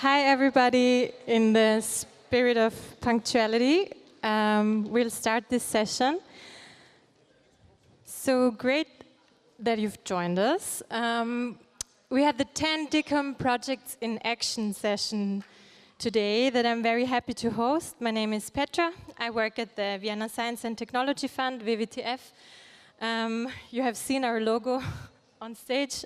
Hi, everybody. In the spirit of punctuality, we'll start this session. So great that you've joined us. We had the 10 DigHum projects in action session today that I'm very happy to host. My name is Petra. I work at the Vienna Science and Technology Fund, WWTF. You have seen our logo on stage.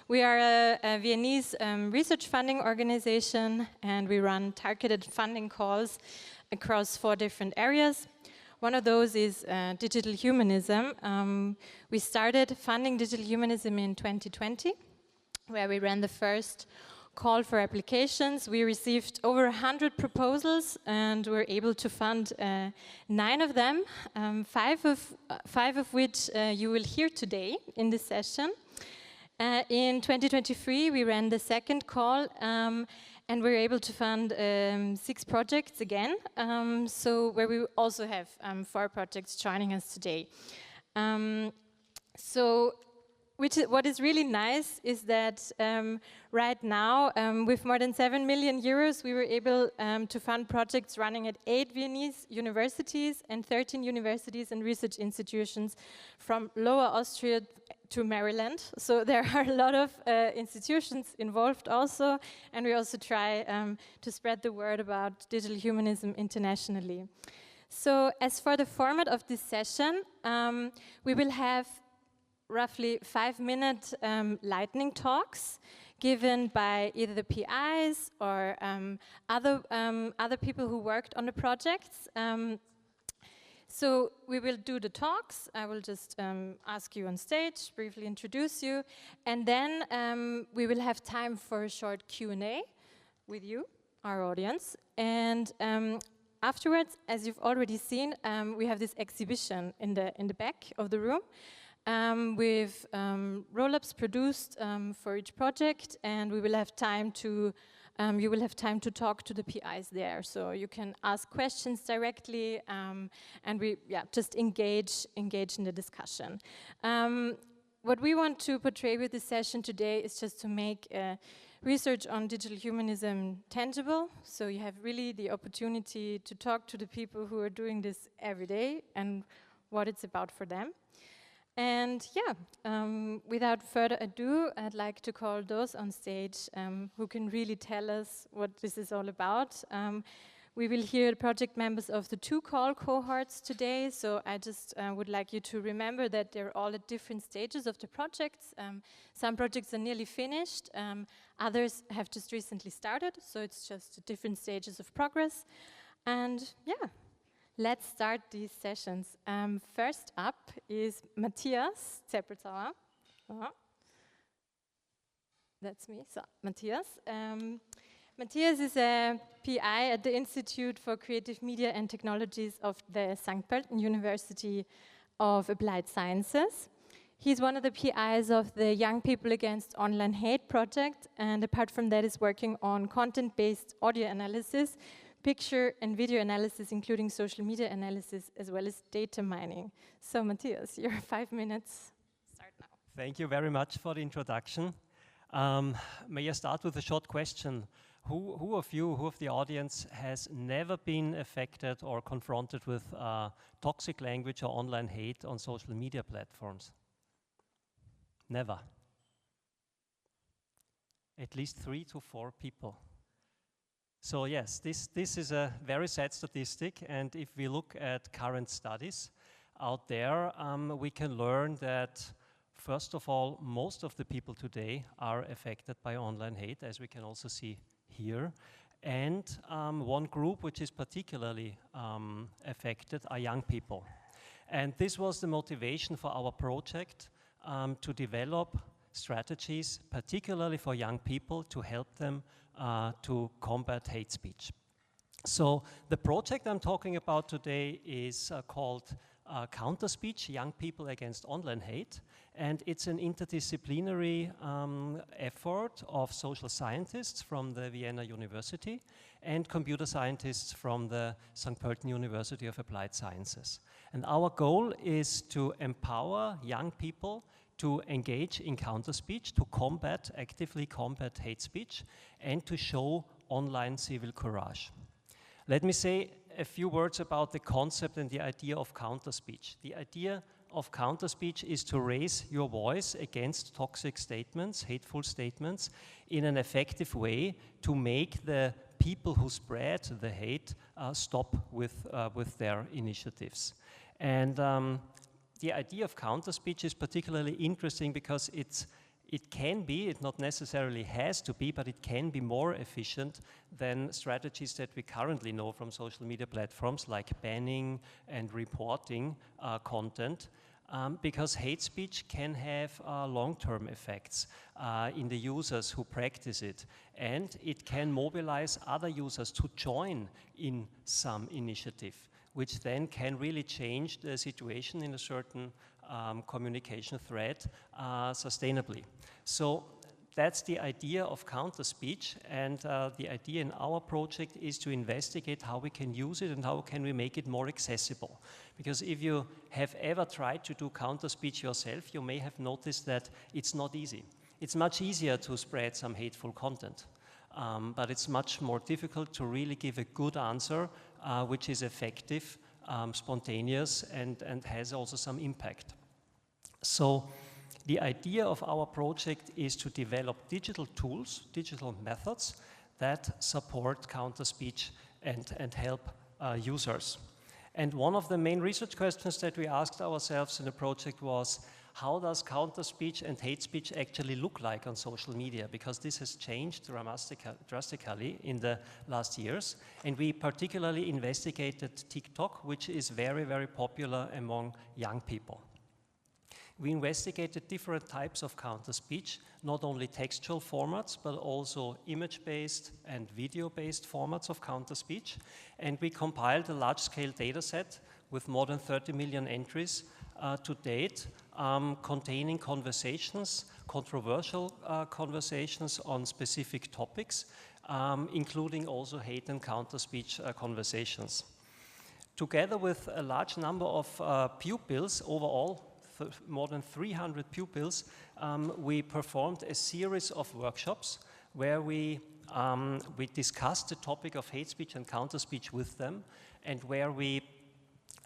We are a Viennese research funding organization, and we run targeted funding calls across 4 different areas. One of those is digital humanism. We started funding digital humanism in 2020, where we ran the first call for applications. We received over 100 proposals, and were able to fund 9 of them, 5 of which you will hear today in this session. In 2023, we ran the second call, and we were able to fund 6 projects again, where we also have 4 projects joining us today. What is really nice is that right now, with more than 7 million euros, we were able to fund projects running at 8 Viennese universities and 13 universities and research institutions from Lower Austria to Maryland. So there are a lot of institutions involved also, and we also try to spread the word about digital humanism internationally. So as for the format of this session, we will have roughly 5-minute lightning talks given by either the PIs or other people who worked on the projects. So we will do the talks. I will just ask you on stage, briefly introduce you, and then we will have time for a short Q&A with you, our audience. And afterwards, as you've already seen, we have this exhibition in the back of the room. With roll-ups produced for each project, and we will have time to you will have time to talk to the PIs there, so you can ask questions directly, and we just engage in the discussion. What we want to portray with this session today is just to make research on digital humanism tangible, so you have really the opportunity to talk to the people who are doing this every day and what it's about for them. And without further ado, I'd like to call those on stage who can really tell us what this is all about. We will hear project members of the 2 call cohorts today, so I just would like you to remember that they're all at different stages of the projects. Some projects are nearly finished, others have just recently started, so it's just different stages of progress. And let's start these sessions. First up is Matthias Zeppelzauer. That's me, so Matthias. Matthias is a PI at the Institute for Creative Media and Technologies of the Pölten University of Applied Sciences. He's one of the PIs of the Young People Against Online Hate project, and apart from that is working on content-based audio analysis, picture and video analysis, including social media analysis, as well as data mining. So Matthias, your 5 minutes start now. Thank you very much for the introduction. May I start with a short question? Who of the audience has never been affected or confronted with toxic language or online hate on social media platforms? Never. At least 3 to 4 people. So yes, this is a very sad statistic, and if we look at current studies out there, we can learn that, first of all, most of the people today are affected by online hate, as we can also see here. And one group which is particularly affected are young people. And this was the motivation for our project to develop strategies, particularly for young people, to help them to combat hate speech. So the project I'm talking about today is called Counter Speech, Young People Against Online Hate, and it's an interdisciplinary effort of social scientists from the Vienna University and computer scientists from the St. Pölten University of Applied Sciences. And our goal is to empower young people to engage in counter-speech, to actively combat hate speech, and to show online civil courage. Let me say a few words about the concept and the idea of counter-speech. The idea of counter-speech is to raise your voice against toxic statements, hateful statements, in an effective way to make the people who spread the hate stop with their initiatives. And the idea of counter-speech is particularly interesting because it can be, it not necessarily has to be, but it can be more efficient than strategies that we currently know from social media platforms like banning and reporting content, because hate speech can have long-term effects in the users who practice it, and it can mobilize other users to join in some initiative, which then can really change the situation in a certain communication thread sustainably. So that's the idea of counter-speech, and the idea in our project is to investigate how we can use it and how can we make it more accessible. Because if you have ever tried to do counter-speech yourself, you may have noticed that it's not easy. It's much easier to spread some hateful content, but it's much more difficult to really give a good answer which is effective, spontaneous, and has also some impact. So the idea of our project is to develop digital tools, digital methods that support counter-speech and help users. And one of the main research questions that we asked ourselves in the project was, how does counter-speech and hate speech actually look like on social media? Because this has changed drastically in the last years. And we particularly investigated TikTok, which is very, very popular among young people. We investigated different types of counter-speech, not only textual formats, but also image-based and video-based formats of counter-speech. And we compiled a large-scale data set with more than 30 million entries to date, containing conversations, controversial conversations on specific topics, including also hate and counter-speech conversations. Together with a large number of pupils, overall more than 300 pupils, we performed a series of workshops where we discussed the topic of hate speech and counter-speech with them, and where we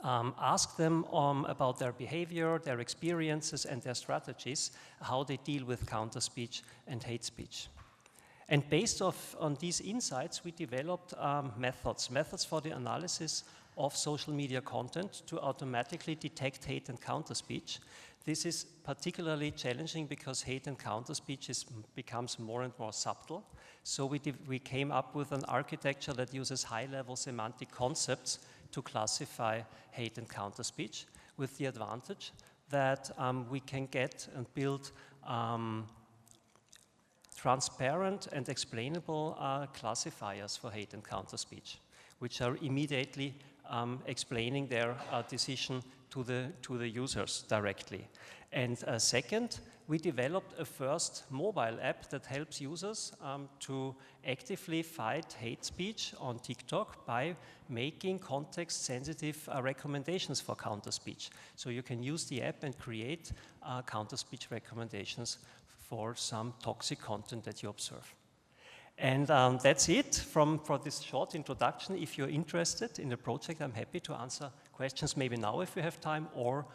ask them about their behavior, their experiences, and their strategies, how they deal with counter-speech and hate speech. And based on these insights, we developed methods for the analysis of social media content to automatically detect hate and counter-speech. This is particularly challenging because hate and counter-speech becomes more and more subtle. So we came up with an architecture that uses high-level semantic concepts to classify hate and counter-speech, with the advantage that we can get and build transparent and explainable classifiers for hate and counter-speech, which are immediately explaining their decision to the users directly. And second, we developed a first mobile app that helps users to actively fight hate speech on TikTok by making context-sensitive recommendations for counter-speech. So you can use the app and create counter-speech recommendations for some toxic content that you observe. And that's it for this short introduction. If you're interested in the project, I'm happy to answer questions, maybe now if we have time, or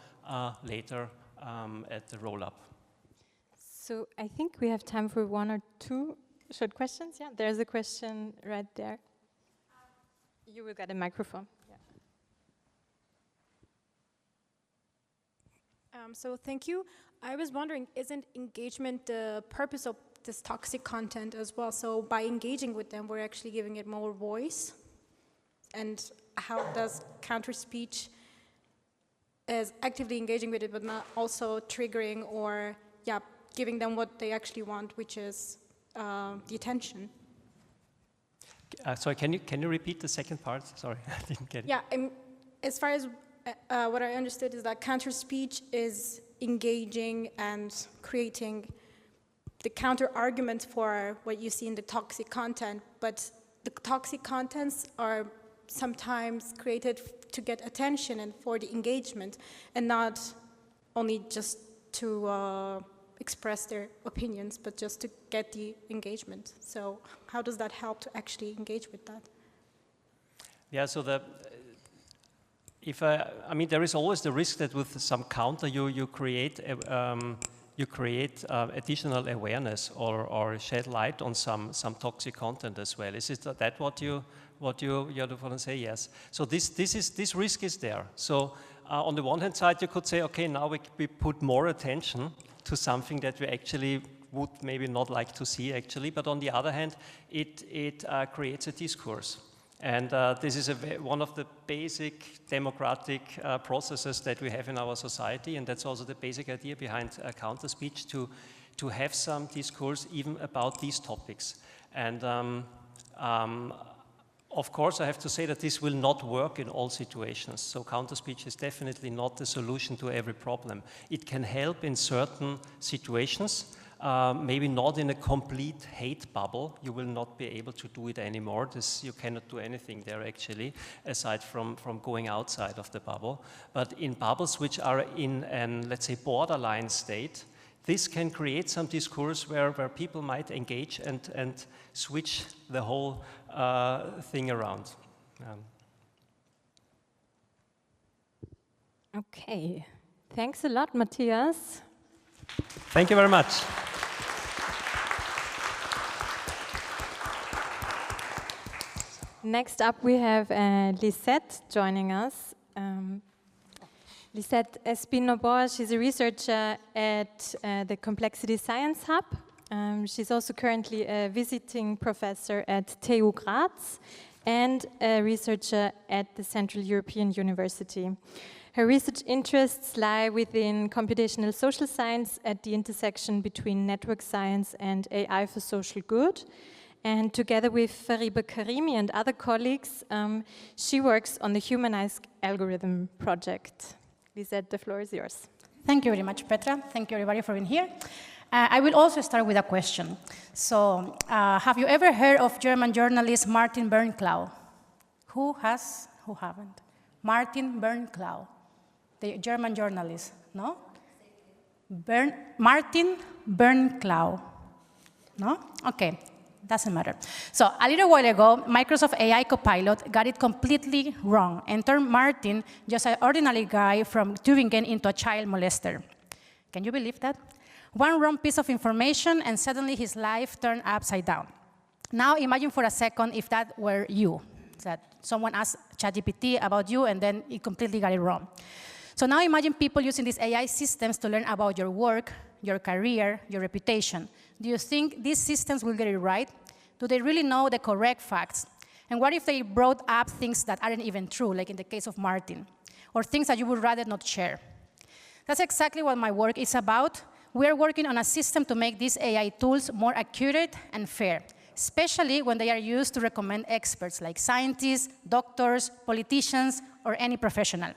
later at the roll-up. So I think we have time for one or two short questions. Yeah, there's a question right there. You will get a microphone. Yeah. So thank you. I was wondering, isn't engagement the purpose of this toxic content as well? So by engaging with them, we're actually giving it more voice. And how does counter-speech is actively engaging with it, but not also triggering or, yeah, giving them what they actually want, which is the attention? Sorry, can you repeat the second part? Sorry, I didn't get it. Yeah, as far as what I understood is that counter-speech is engaging and creating the counter-argument for what you see in the toxic content, but the toxic contents are sometimes created to get attention and for the engagement, and not only just to express their opinions, but just to get the engagement. So how does that help to actually engage with that? Yeah, so I mean, there is always the risk that with some counter you create additional awareness or shed light on some toxic content as well. Is it that what you want to say? Yes. So this risk is there. So on the one hand side, you could say, okay, now we put more attention to something that we actually would maybe not like to see actually, but on the other hand, it creates a discourse. And this is one of the basic democratic processes that we have in our society, and that's also the basic idea behind counter speech, to have some discourse even about these topics. And of course, I have to say that this will not work in all situations. So counter speech is definitely not the solution to every problem. It can help in certain situations. Maybe not in a complete hate bubble. You will not be able to do it anymore. You cannot do anything there actually, aside from going outside of the bubble. But in bubbles which are in an, let's say, borderline state, this can create some discourse where people might engage and switch the whole thing around. Okay, thanks a lot, Matthias. Thank you very much. Next up, we have Lisette joining us. Lisette Espín-Noboa, she's a researcher at the Complexity Science Hub. She's also currently a visiting professor at TU Graz and a researcher at the Central European University. Her research interests lie within computational social science at the intersection between network science and AI for social good. And together with Fariba Karimi and other colleagues, she works on the Humanized Algorithm project. Lisette, the floor is yours. Thank you very much, Petra. Thank you, everybody, for being here. I will also start with a question. So, have you ever heard of German journalist Martin Bernklau? Who has? Who haven't? Martin Bernklau, the German journalist, no? Martin Bernklau, no? Okay. Doesn't matter. So a little while ago, Microsoft AI Copilot got it completely wrong and turned Martin, just an ordinary guy from Tübingen, into a child molester. Can you believe that? One wrong piece of information and suddenly his life turned upside down. Now imagine for a second if that were you, that someone asked ChatGPT about you and then it completely got it wrong. So now imagine people using these AI systems to learn about your work, your career, your reputation. Do you think these systems will get it right? Do they really know the correct facts? And what if they brought up things that aren't even true, like in the case of Martin, or things that you would rather not share? That's exactly what my work is about. We are working on a system to make these AI tools more accurate and fair, especially when they are used to recommend experts like scientists, doctors, politicians, or any professional.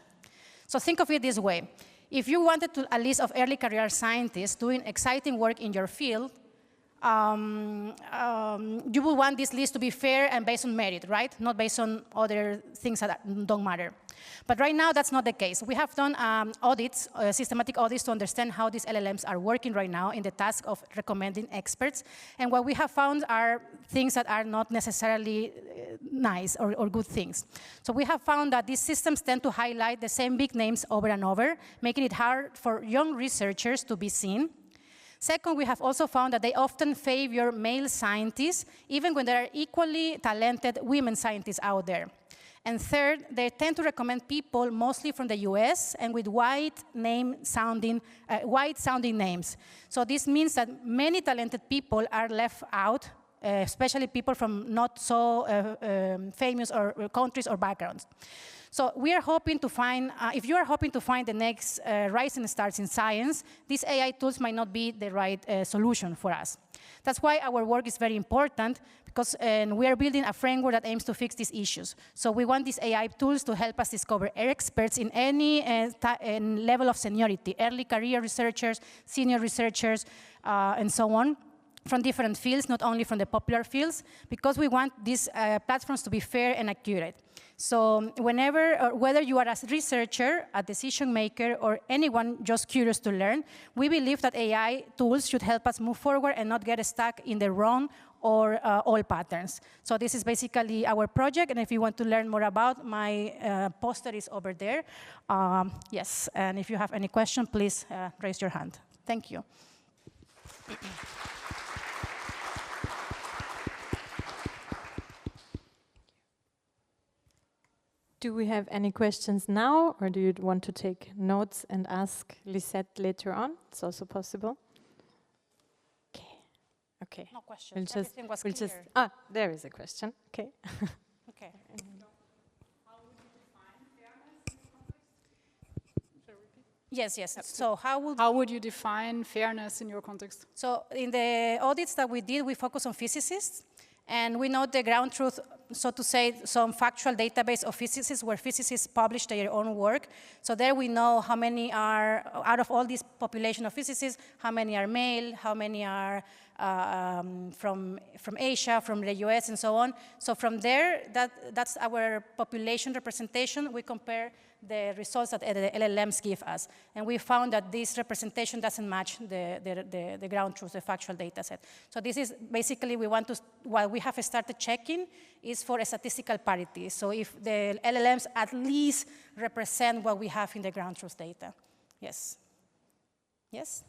So think of it this way. If you wanted a list of early career scientists doing exciting work in your field, you would want this list to be fair and based on merit, right? Not based on other things that don't matter. But right now, that's not the case. We have done audits, systematic audits to understand how these LLMs are working right now in the task of recommending experts. And what we have found are things that are not necessarily nice or good things. So we have found that these systems tend to highlight the same big names over and over, making it hard for young researchers to be seen. Second, we have also found that they often favor male scientists, even when there are equally talented women scientists out there. And third, they tend to recommend people mostly from the US and with white-sounding names. So this means that many talented people are left out, especially people from not so famous or countries or backgrounds. So we are hoping to find, if you are hoping to find the next rising stars in science, these AI tools might not be the right solution for us. That's why our work is very important, because we are building a framework that aims to fix these issues. So we want these AI tools to help us discover experts in any level of seniority, early career researchers, senior researchers, and so on, from different fields, not only from the popular fields, because we want these platforms to be fair and accurate. So whenever, whether you are a researcher, a decision maker, or anyone just curious to learn, we believe that AI tools should help us move forward and not get stuck in the wrong or old patterns. So this is basically our project, and if you want to learn more about, my poster is over there. Yes, and if you have any question, please raise your hand. Thank you. Do we have any questions now, or do you want to take notes and ask Lisette later on? It's also possible. Okay. No questions. Everything was clear. There is a question. Okay. Okay. Yes. So how would you define fairness in your context? So in the audits that we did, we focus on physicists, and we know the ground truth, so to say, some factual database of physicists where physicists publish their own work. So there we know how many are, out of all this population of physicists, how many are male, how many are from Asia, from the US, and so on. So from there, that's our population representation. We compare the results that the LLMs give us. And we found that this representation doesn't match the ground truth, the factual data set. So this is basically, what we have started checking is for a statistical parity. So if the LLMs at least represent what we have in the ground truth data. Yes? Yes?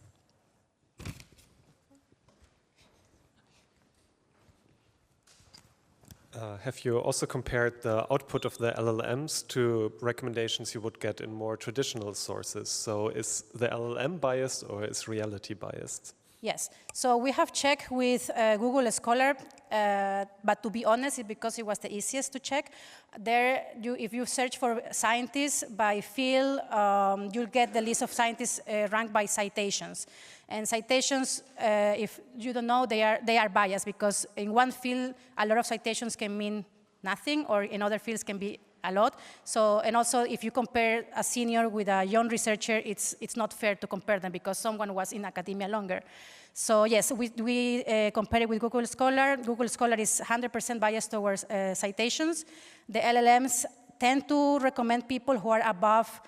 Have you also compared the output of the LLMs to recommendations you would get in more traditional sources? So is the LLM biased or is reality biased? Yes. So we have checked with Google Scholar, but to be honest, it's because it was the easiest to check. There, if you search for scientists by field, you'll get the list of scientists ranked by citations. And citations, if you don't know, they are biased because in one field, a lot of citations can mean nothing, or in other fields can be a lot. So, and also if you compare a senior with a young researcher, it's not fair to compare them because someone was in academia longer. So yes, we compare it with Google Scholar. Google Scholar is 100% biased towards citations. The LLMs tend to recommend people who are above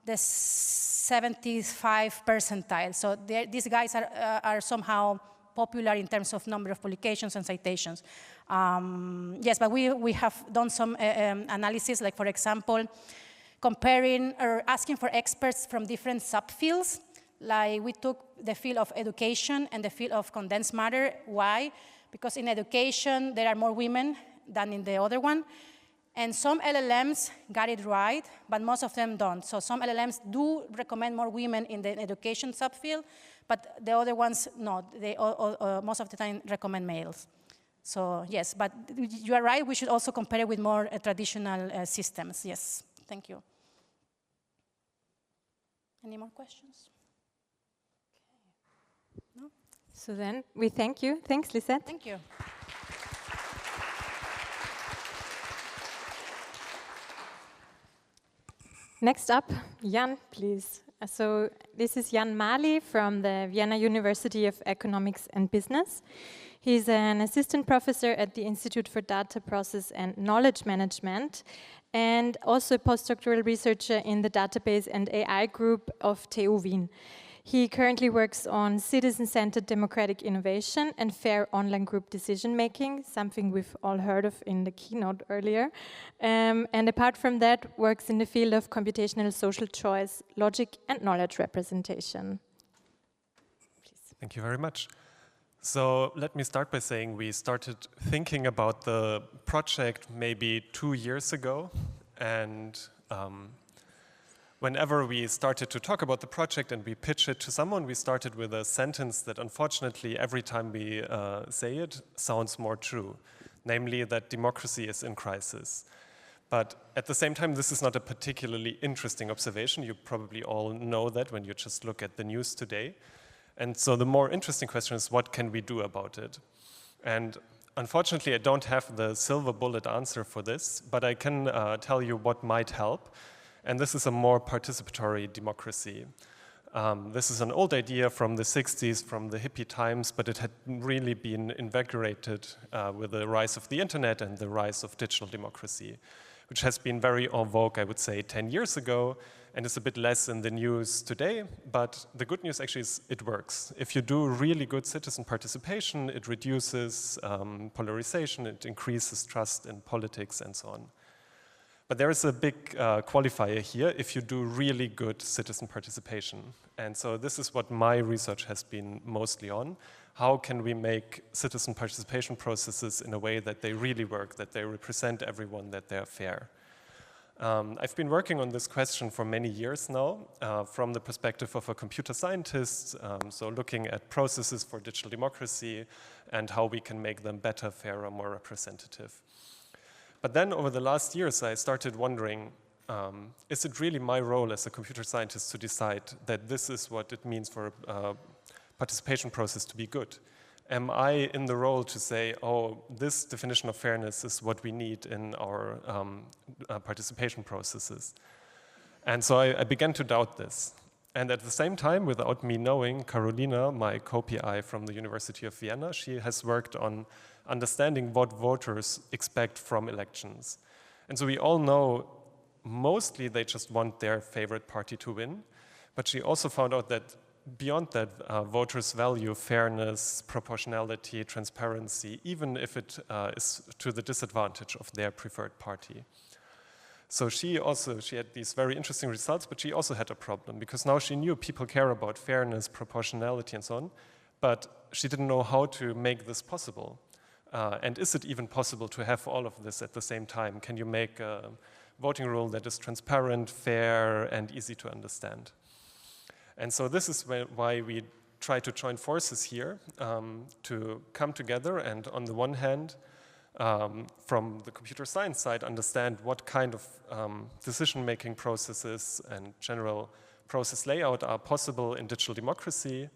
the 75 percentile. So these guys are somehow popular in terms of number of publications and citations. Yes, but we have done some analysis, like for example, comparing or asking for experts from different subfields. Like we took the field of education and the field of condensed matter. Why? Because in education, there are more women than in the other one. And some LLMs got it right, but most of them don't. So some LLMs do recommend more women in the education subfield, but the other ones not. They most of the time recommend males. So yes, but you are right. We should also compare it with more traditional systems. Yes, thank you. Any more questions? Okay. No? So then we thank you. Thanks, Lisette. Thank you. Next up, Jan, please. So this is Jan Maly from the Vienna University of Economics and Business. He's an assistant professor at the Institute for Data Process and Knowledge Management, and also a postdoctoral researcher in the database and AI group of TU Wien. He currently works on citizen-centered democratic innovation and fair online group decision-making, something we've all heard of in the keynote earlier. And apart from that, works in the field of computational social choice, logic, and knowledge representation. Please. Thank you very much. So let me start by saying we started thinking about the project maybe 2 years ago, and whenever we started to talk about the project and we pitch it to someone, we started with a sentence that unfortunately every time we say it sounds more true, namely that democracy is in crisis. But at the same time, this is not a particularly interesting observation. You probably all know that when you just look at the news today. And so the more interesting question is, what can we do about it? And unfortunately, I don't have the silver bullet answer for this, but I can tell you what might help. And this is a more participatory democracy. This is an old idea from the 60s, from the hippie times, but it had really been invigorated with the rise of the internet and the rise of digital democracy. which has been very en vogue, I would say, 10 years ago, and is a bit less in the news today. But the good news actually is it works. If you do really good citizen participation, it reduces polarization, it increases trust in politics, and so on. But there is a big qualifier here if you do really good citizen participation. And so this is what my research has been mostly on. How can we make citizen participation processes in a way that they really work, that they represent everyone, that they're fair? I've been working on this question for many years now, from the perspective of a computer scientist, so looking at processes for digital democracy and how we can make them better, fairer, more representative. But then over the last years, I started wondering, is it really my role as a computer scientist to decide that this is what it means for a participation process to be good? Am I in the role to say, oh, this definition of fairness is what we need in our participation processes? And so I began to doubt this. And at the same time, without me knowing, Carolina, my co-PI from the University of Vienna, she has worked on understanding what voters expect from elections. And so we all know mostly they just want their favorite party to win. But she also found out that beyond that, voters value fairness, proportionality, transparency, even if it is to the disadvantage of their preferred party. So she had these very interesting results, but she also had a problem because now she knew people care about fairness, proportionality, and so on, but she didn't know how to make this possible. And is it even possible to have all of this at the same time? Can you make a voting rule that is transparent, fair, and easy to understand? And so this is why we try to join forces here, to come together and on the one hand, from the computer science side, understand what kind of decision-making processes and general process layout are possible in digital democracy,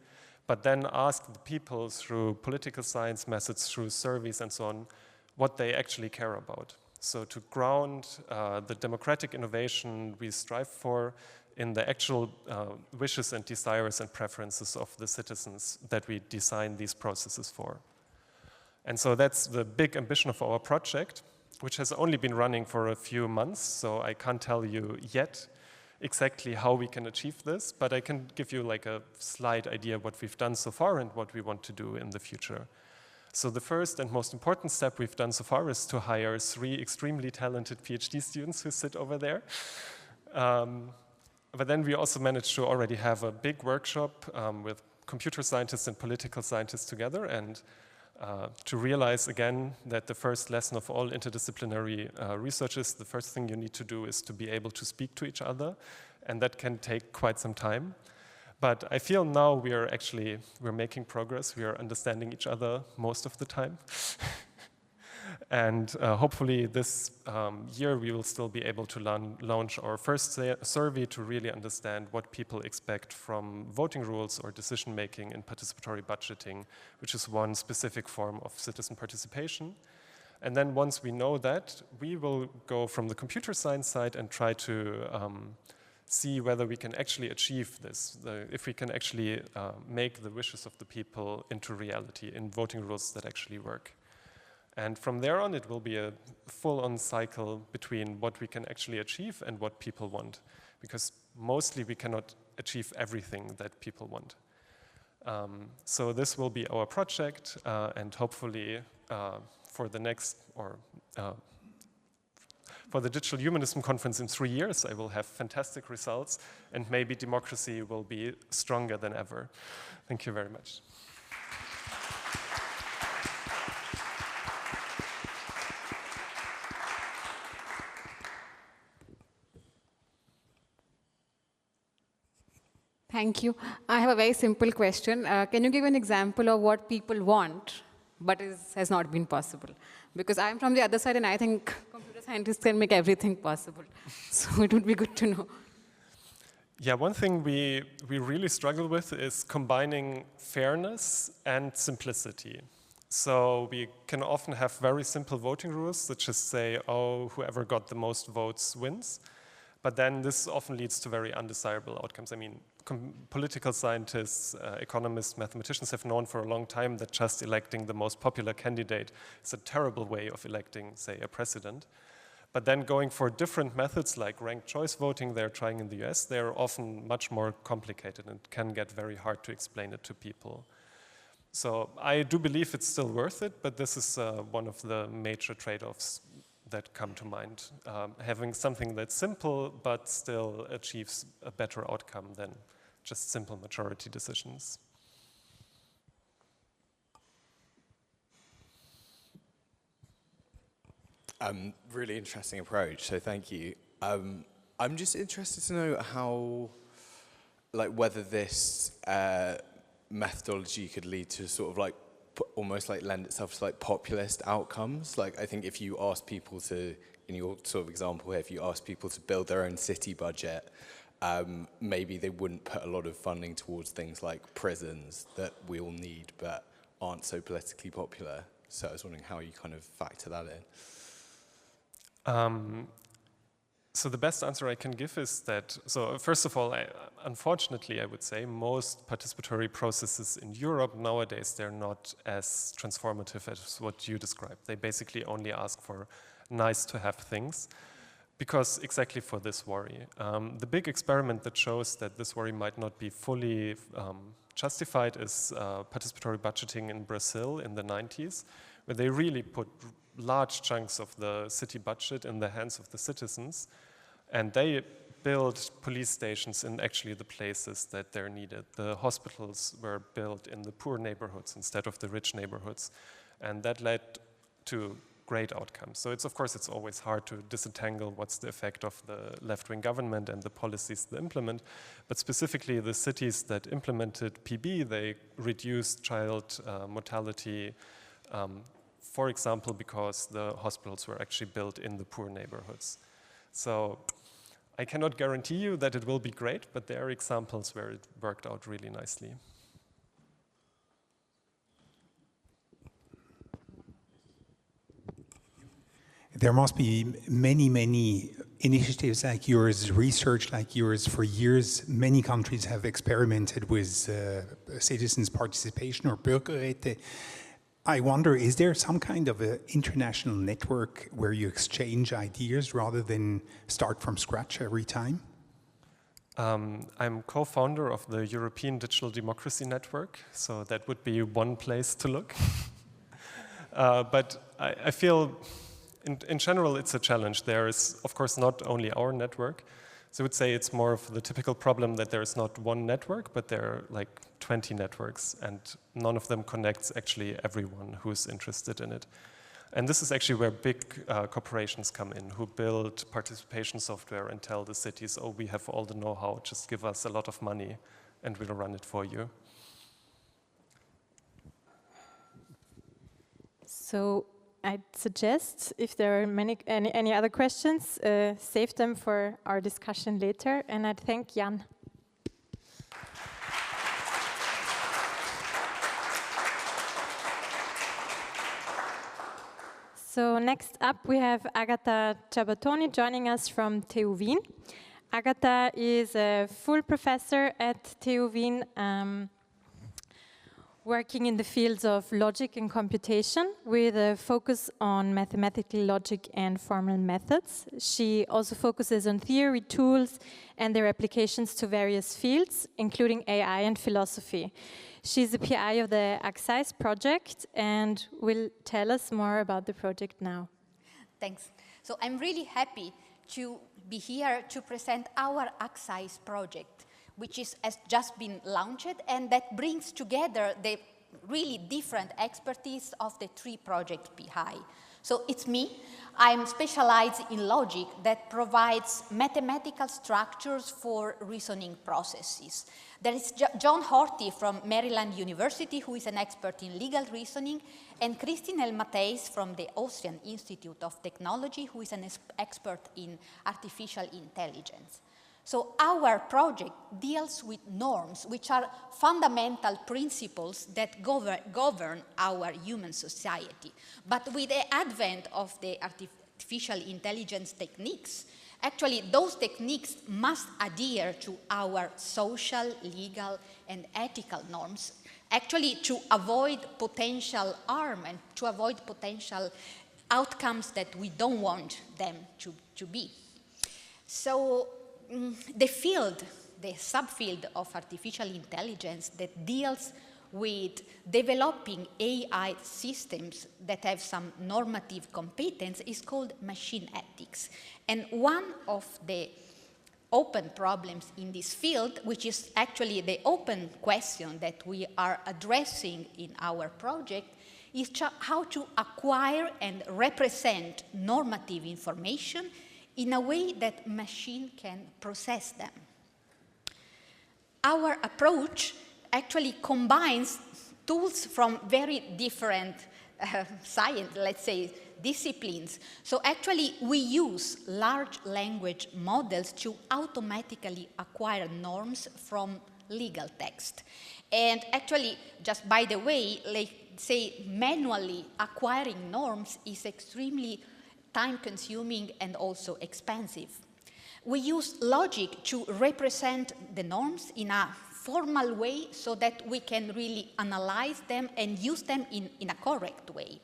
but then ask the people through political science methods, through surveys and so on, what they actually care about. So to ground the democratic innovation we strive for in the actual wishes and desires and preferences of the citizens that we design these processes for. And so that's the big ambition of our project, which has only been running for a few months, so I can't tell you yet exactly how we can achieve this, but I can give you like a slight idea of what we've done so far and what we want to do in the future. So the first and most important step we've done so far is to hire 3 extremely talented PhD students who sit over there. But then we also managed to already have a big workshop with computer scientists and political scientists together, and to realize again that the first lesson of all interdisciplinary research is the first thing you need to do is to be able to speak to each other, and that can take quite some time. But I feel now we're making progress, we are understanding each other most of the time. And hopefully this year we will still be able to launch our first survey to really understand what people expect from voting rules or decision making in participatory budgeting, which is one specific form of citizen participation. And then once we know that, we will go from the computer science side and try to see whether we can actually achieve this, if we can actually make the wishes of the people into reality in voting rules that actually work. And from there on, it will be a full-on cycle between what we can actually achieve and what people want, because mostly we cannot achieve everything that people want. So this will be our project, and hopefully for the next, or for the Digital Humanism conference in 3 years, I will have fantastic results, and maybe democracy will be stronger than ever. Thank you very much. Thank you. I have a very simple question. Can you give an example of what people want, but has not been possible? Because I'm from the other side, and I think computer scientists can make everything possible. So it would be good to know. Yeah, one thing we really struggle with is combining fairness and simplicity. So we can often have very simple voting rules that just say, oh, whoever got the most votes wins. But then this often leads to very undesirable outcomes. I mean, political scientists, economists, mathematicians have known for a long time that just electing the most popular candidate is a terrible way of electing, say, a president. But then going for different methods like ranked choice voting they're trying in the US, they're often much more complicated and can get very hard to explain it to people. So I do believe it's still worth it, but this is one of the major trade-offs that come to mind. Having something that's simple but still achieves a better outcome than just simple majority decisions. Really interesting approach, so thank you. I'm just interested to know how, like, whether this methodology could lead to sort of like almost like lend itself to like populist outcomes. Like, I think if you ask people to, in your sort of example here, if you ask people to build their own city budget, maybe they wouldn't put a lot of funding towards things like prisons that we all need but aren't so politically popular. So I was wondering how you kind of factor that in. So the best answer I can give is that, so first of all, unfortunately I would say most participatory processes in Europe nowadays, they're not as transformative as what you described. They basically only ask for nice to have things because exactly for this worry. The big experiment that shows that this worry might not be fully justified is participatory budgeting in Brazil in the 90s, where they really put large chunks of the city budget in the hands of the citizens, and they built police stations in actually the places that they're needed. The hospitals were built in the poor neighborhoods instead of the rich neighborhoods, and that led to great outcomes. So of course it's always hard to disentangle what's the effect of the left-wing government and the policies they implement, but specifically the cities that implemented PB, they reduced child mortality, for example, because the hospitals were actually built in the poor neighborhoods. So I cannot guarantee you that it will be great, but there are examples where it worked out really nicely. There must be many, many initiatives like yours, research like yours. For years, many countries have experimented with citizens' participation or Bürgerräte. I wonder, is there some kind of an international network where you exchange ideas rather than start from scratch every time? I'm co-founder of the European Digital Democracy Network, so that would be one place to look. But I feel, in general, it's a challenge. There is, of course, not only our network. So I would say it's more of the typical problem that there is not one network, but there are like 20 networks, and none of them connects actually everyone who's interested in it. And this is actually where big corporations come in, who build participation software and tell the cities, oh, we have all the know-how, just give us a lot of money and we'll run it for you. So I'd suggest, if there are any other questions, save them for our discussion later, and I'd thank Jan. So next up we have Agata Ciabattoni joining us from TU Wien. Agata is a full professor at TU Wien, working in the fields of logic and computation with a focus on mathematical logic and formal methods. She also focuses on theory, tools, and their applications to various fields, including AI and philosophy. She's the PI of the AXIS project and will tell us more about the project now. Thanks. So I'm really happy to be here to present our AXIS project, which has just been launched, and that brings together the really different expertise of the three projects behind. So it's me. I'm specialized in logic that provides mathematical structures for reasoning processes. There is John Horty from Maryland University, who is an expert in legal reasoning, and Christine Matthias from the Austrian Institute of Technology, who is an expert in artificial intelligence. So our project deals with norms, which are fundamental principles that govern our human society. But with the advent of the artificial intelligence techniques, actually those techniques must adhere to our social, legal, and ethical norms, actually to avoid potential harm and to avoid potential outcomes that we don't want them to be. So the field, the subfield of artificial intelligence that deals with developing AI systems that have some normative competence is called machine ethics. And one of the open problems in this field, which is actually the open question that we are addressing in our project, is how to acquire and represent normative information in a way that machine can process them. Our approach actually combines tools from very different science, let's say, disciplines. So actually, we use large language models to automatically acquire norms from legal text. And actually, just by the way, let's say manually acquiring norms is extremely time-consuming and also expensive. We use logic to represent the norms in a formal way so that we can really analyze them and use them in a correct way.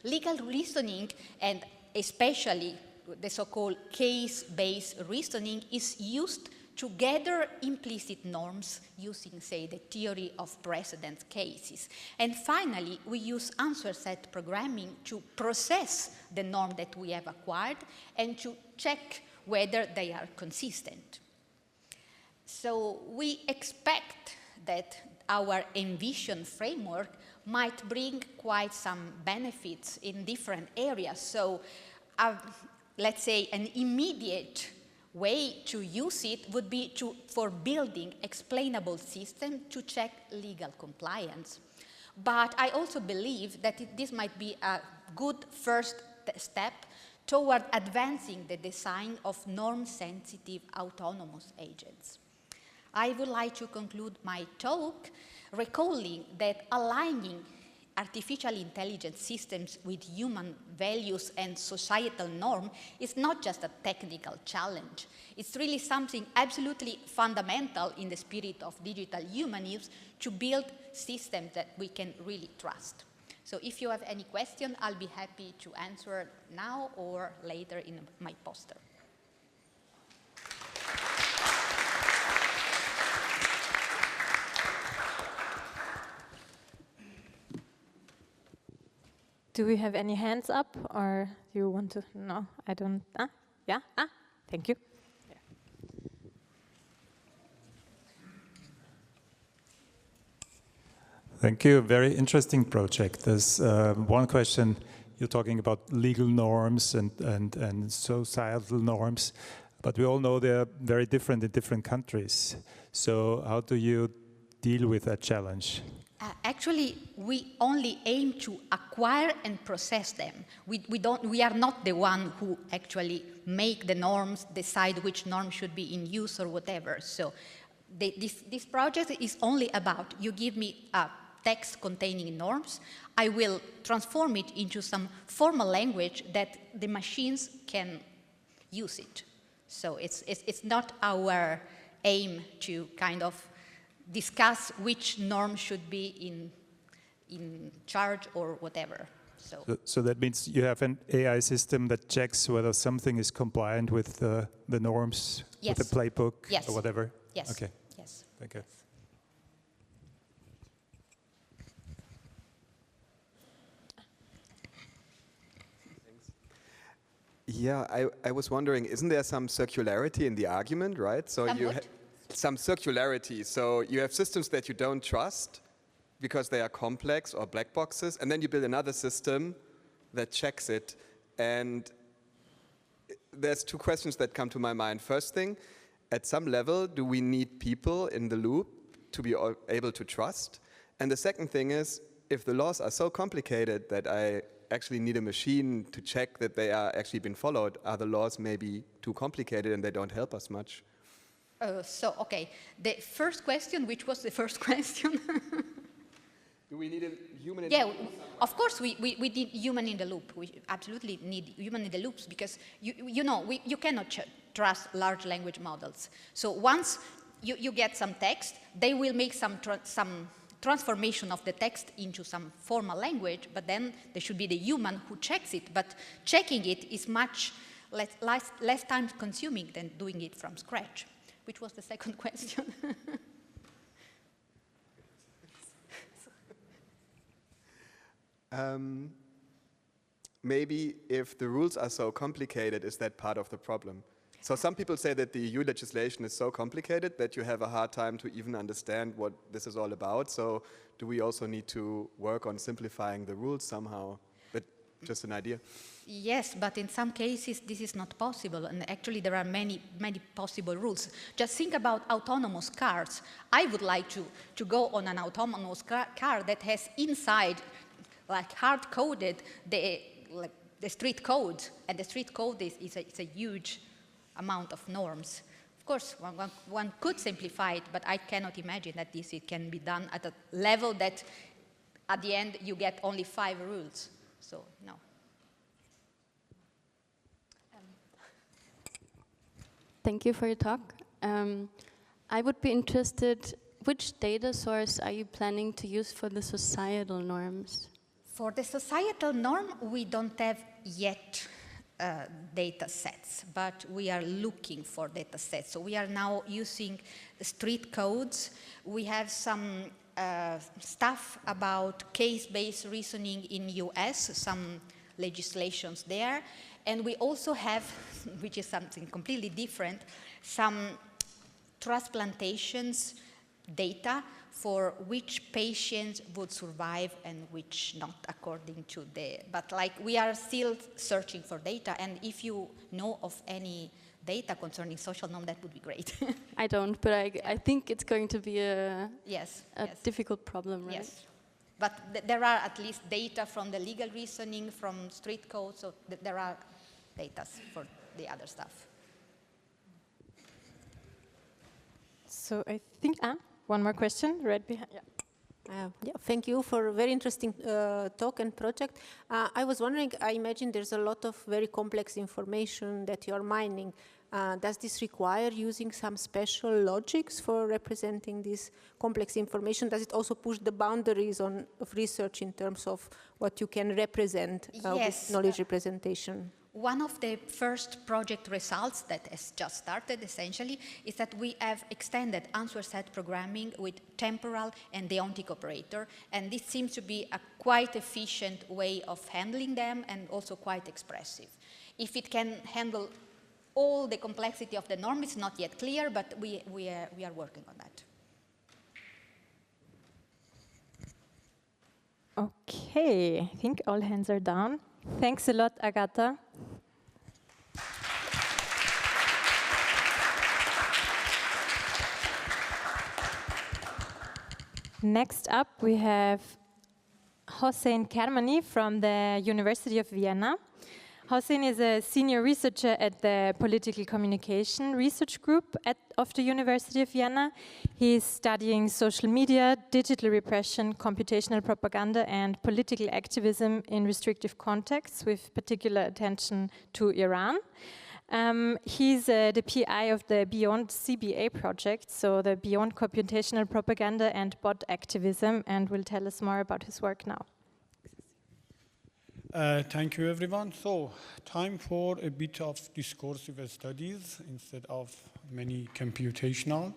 Legal reasoning, and especially the so-called case-based reasoning, is used to gather implicit norms using, say, the theory of precedent cases. And finally, we use answer set programming to process the norm that we have acquired and to check whether they are consistent. So we expect that our envision framework might bring quite some benefits in different areas. So let's say an immediate way to use it would be for building explainable systems to check legal compliance. But I also believe that this might be a good first step toward advancing the design of norm-sensitive autonomous agents. I would like to conclude my talk recalling that aligning artificial intelligence systems with human values and societal norm is not just a technical challenge. It's really something absolutely fundamental in the spirit of digital humanism to build systems that we can really trust. So if you have any question, I'll be happy to answer now or later in my poster. Do we have any hands up, or do you want to? No, I don't. Yeah? Thank you. Yeah. Thank you. Very interesting project. There's one question. You're talking about legal norms and societal norms, but we all know they're very different in different countries. So how do you deal with that challenge? Actually, we only aim to acquire and process them. We are not the one who actually make the norms, decide which norm should be in use or whatever. So this project is only about, you give me a text containing norms, I will transform it into some formal language that the machines can use it. So it's not our aim to kind of discuss which norm should be in charge or whatever. So that means you have an AI system that checks whether something is compliant with the norms, yes. with the playbook, yes. or whatever? Yes. Okay. Yes. Thank you. Yeah, I was wondering, isn't there some circularity in the argument, right? So some circularity. So you have systems that you don't trust because they are complex or black boxes, and then you build another system that checks it. And there's two questions that come to my mind. First thing, at some level, do we need people in the loop to be able to trust? And the second thing is, if the laws are so complicated that I actually need a machine to check that they are actually being followed, are the laws maybe too complicated and they don't help us much? Okay, the first question, which was the first question? Do we need a human in the loop? Yeah, of course we need human in the loop. We absolutely need human in the loops because, you cannot trust large language models. So once you get some text, they will make some transformation of the text into some formal language, but then there should be the human who checks it. But checking it is much less time consuming than doing it from scratch, which was the second question. Maybe if the rules are so complicated, is that part of the problem? So some people say that the EU legislation is so complicated that you have a hard time to even understand what this is all about. So do we also need to work on simplifying the rules somehow? But just an idea. Yes, but in some cases this is not possible, and actually there are many possible rules. Just think about autonomous cars. I would like to go on an autonomous car that has inside, like hard-coded, the street code, and the street code is a huge amount of norms. Of course, one could simplify it, but I cannot imagine that it can be done at a level that at the end you get only 5 rules. So, no. Thank you for your talk. I would be interested, which data source are you planning to use for the societal norms? For the societal norm, we don't have yet data sets, but we are looking for data sets. So we are now using street codes. We have some stuff about case-based reasoning in US, some legislations there. And we also have, which is something completely different, some transplantations data for which patients would survive and which not, according to the, but like we are still searching for data, and if you know of any data concerning social norm, that would be great. I don't, but I think it's going to be a difficult problem, right? Yes, but there are at least data from the legal reasoning, from street code, so there are data for the other stuff. So I think, one more question, right behind. Yeah. Thank you for a very interesting talk and project. I was wondering, I imagine there's a lot of very complex information that you're mining. Does this require using some special logics for representing this complex information? Does it also push the boundaries of research in terms of what you can represent with knowledge representation? One of the first project results that has just started, essentially, is that we have extended answer set programming with temporal and deontic operator, and this seems to be a quite efficient way of handling them and also quite expressive. If it can handle all the complexity of the norm, it's not yet clear, but we are working on that. Okay, I think all hands are down. Thanks a lot, Agata. Next up, we have Hossein Kermani from the University of Vienna. Hossein is a senior researcher at the Political Communication Research Group of the University of Vienna. He's studying social media, digital repression, computational propaganda, and political activism in restrictive contexts, with particular attention to Iran. He's the PI of the Beyond CBA project, so the Beyond Computational Propaganda and Bot Activism, and will tell us more about his work now. Thank you, everyone. So, time for a bit of discursive studies instead of many computational.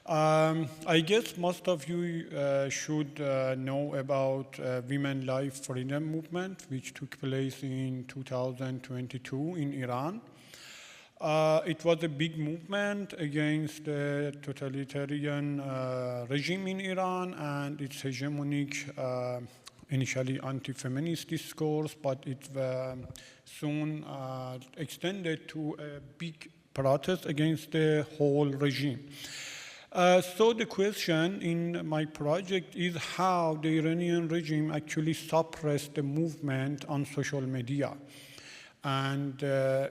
I guess most of you should know about Women's Life Freedom Movement, which took place in 2022 in Iran. It was a big movement against the totalitarian regime in Iran and its hegemonic initially anti-feminist discourse, but it soon extended to a big protest against the whole regime. So the question in my project is how the Iranian regime actually suppressed the movement on social media. And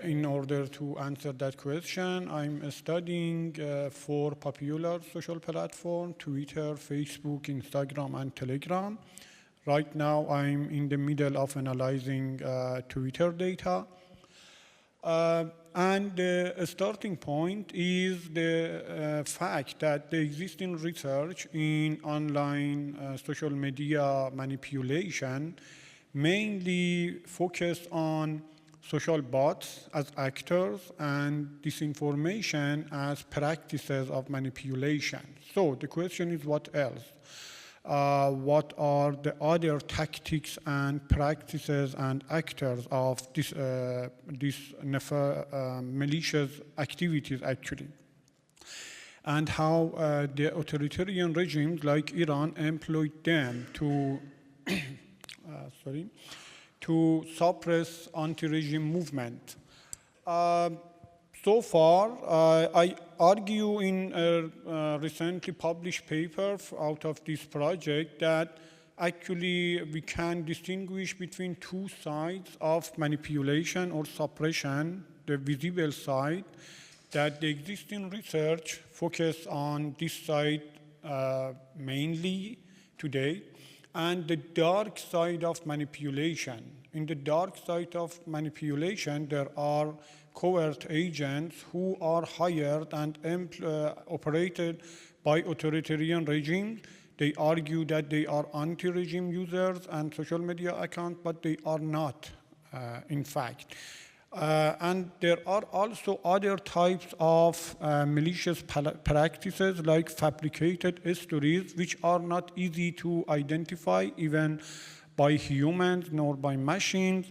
in order to answer that question, I'm studying 4 popular social platforms: Twitter, Facebook, Instagram, and Telegram. Right now, I'm in the middle of analyzing Twitter data. And the starting point is the fact that the existing research in online social media manipulation mainly focused on social bots as actors and disinformation as practices of manipulation. So the question is, what else? What are the other tactics and practices and actors of this malicious activities actually? And how the authoritarian regimes like Iran employed them to to suppress anti-regime movement. So far, I argue in a recently published paper out of this project that actually we can distinguish between two sides of manipulation or suppression, the visible side, that the existing research focus on this side mainly today, and the dark side of manipulation. In the dark side of manipulation, there are covert agents who are hired and operated by authoritarian regimes. They argue that they are anti-regime users and social media accounts, but they are not, in fact. And there are also other types of malicious practices like fabricated stories, which are not easy to identify even by humans nor by machines.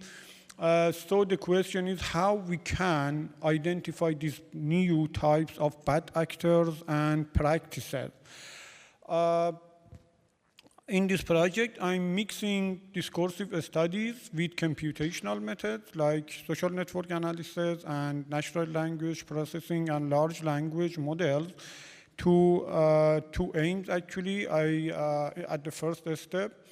So the question is how we can identify these new types of bad actors and practices. In this project, I'm mixing discursive studies with computational methods like social network analysis and natural language processing and large language models to aims actually. At the first step,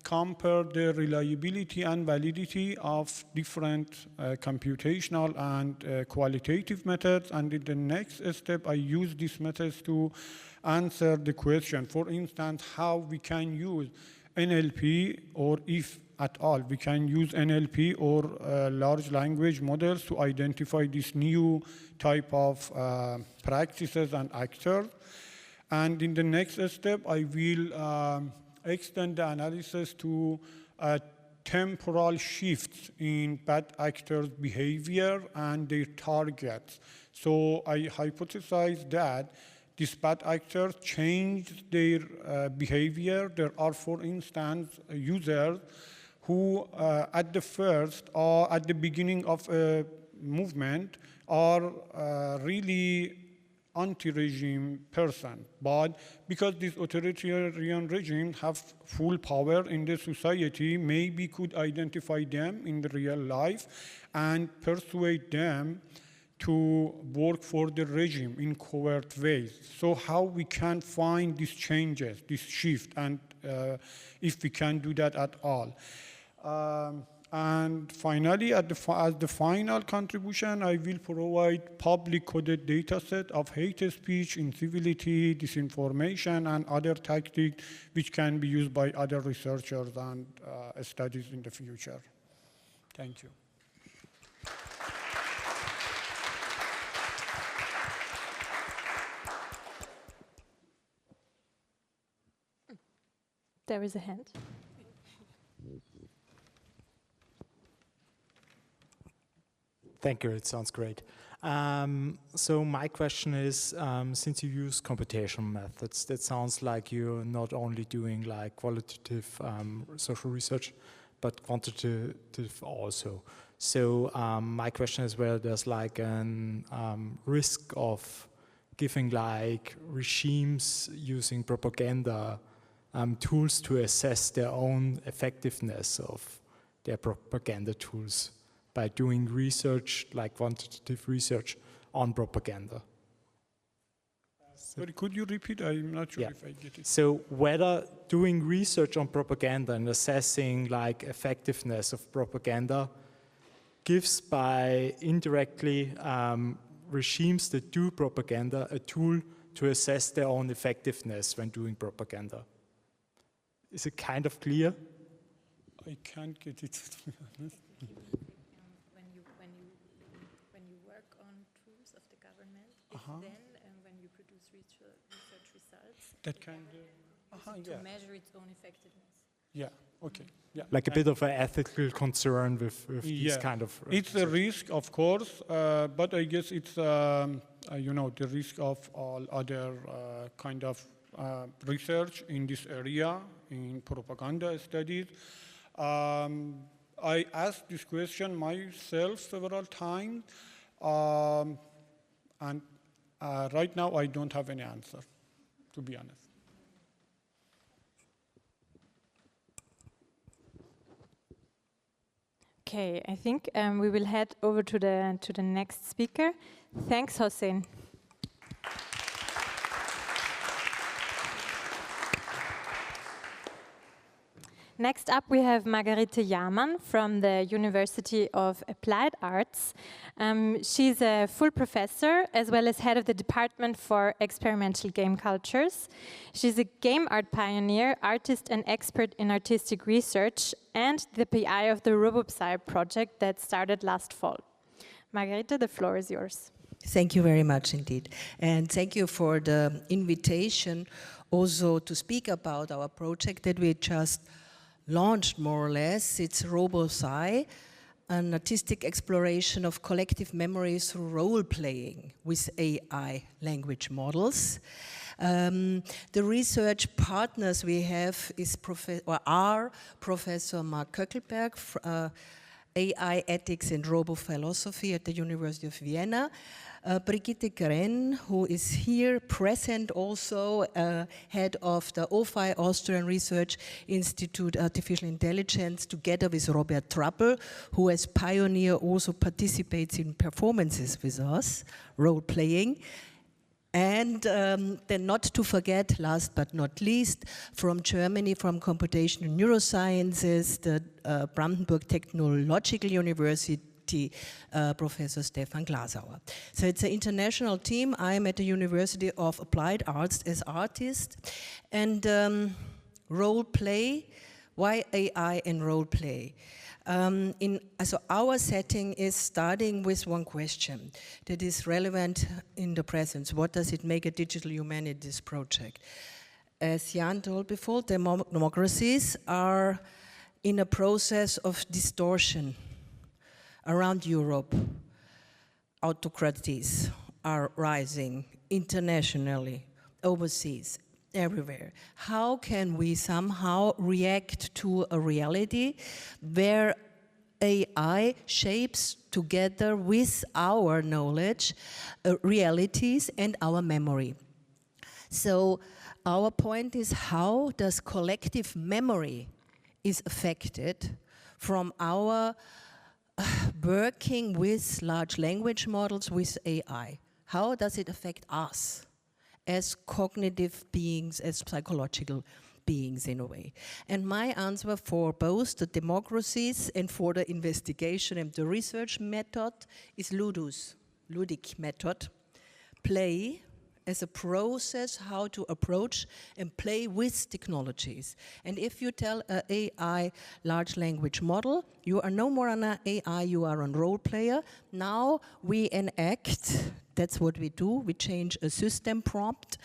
compare the reliability and validity of different computational and qualitative methods. And in the next step, I use these methods to answer the question, for instance, how we can use NLP, or if at all we can use NLP or large language models to identify this new type of practices and actors. And in the next step, I will extend the analysis to temporal shifts in bad actors' behavior and their targets. So I hypothesize that these bad actors change their behavior. There are, for instance, users who at the first or at the beginning of a movement are really anti-regime person, but because these authoritarian regimes have full power in the society, maybe could identify them in the real life and persuade them to work for the regime in covert ways. So how we can find these changes, this shift, and if we can do that at all. And finally, as the final contribution, I will provide public coded data set of hate speech, incivility, disinformation, and other tactics which can be used by other researchers and studies in the future. Thank you. There is a hand. Thank you, it sounds great. So my question is, since you use computational methods, that sounds like you're not only doing like qualitative social research, but quantitative also. So my question is whether there's like an risk of giving like regimes using propaganda tools to assess their own effectiveness of their propaganda tools by doing research, like quantitative research on propaganda. Sorry, could you repeat? I'm not sure if I get it. So whether doing research on propaganda and assessing like effectiveness of propaganda gives by indirectly regimes that do propaganda a tool to assess their own effectiveness when doing propaganda. Is it kind of clear? I can't get it, to be honest. work on tools of the government, if then when you produce research results, that kind of to measure its own effectiveness. Yeah. Okay. Yeah. Like a bit of an ethical concern with these kind of. It's a risk, of course, but I guess it's the risk of all other kind of research in this area, in propaganda studies. I asked this question myself several times, and right now I don't have any answer, to be honest. Okay, I think we will head over to the next speaker. Thanks, Hossein. Next up, we have Margarete Jahrmann from the University of Applied Arts. She's a full professor as well as head of the Department for Experimental Game Cultures. She's a game art pioneer, artist and expert in artistic research, and the PI of the WWTF project that started last fall. Margarete, the floor is yours. Thank you very much indeed. And thank you for the invitation also to speak about our project that we just launched more or less. It's WWTF, an artistic exploration of collective memories through role-playing with AI language models. The research partners we have are Professor Mark Köckelberg, AI Ethics and Robo-Philosophy at the University of Vienna, Brigitte Grenn, who is here present also, head of the OFI Austrian Research Institute Artificial Intelligence, together with Robert Trappel, who as pioneer also participates in performances with us, role-playing. And then not to forget, last but not least, from Germany, from Computational Neurosciences, the Brandenburg Technological University, Professor Stefan Glasauer. So it's an international team. I'm at the University of Applied Arts as artist. And role play, why AI and role play? So our setting is starting with one question that is relevant in the present. What does it make a digital humanities project? As Jan told before, democracies are in a process of distortion around Europe. Autocracies are rising internationally, overseas, everywhere. How can we somehow react to a reality where AI shapes together with our knowledge, realities and our memory? So our point is, how does collective memory is affected from our working with large language models, with AI? How does it affect us as cognitive beings, as psychological beings in a way? And my answer for both the democracies and for the investigation and the research method is ludic method. Play as a process, how to approach and play with technologies. And if you tell an AI large language model, you are no more an AI, you are a role player. Now we enact, that's what we do, we change a system prompt.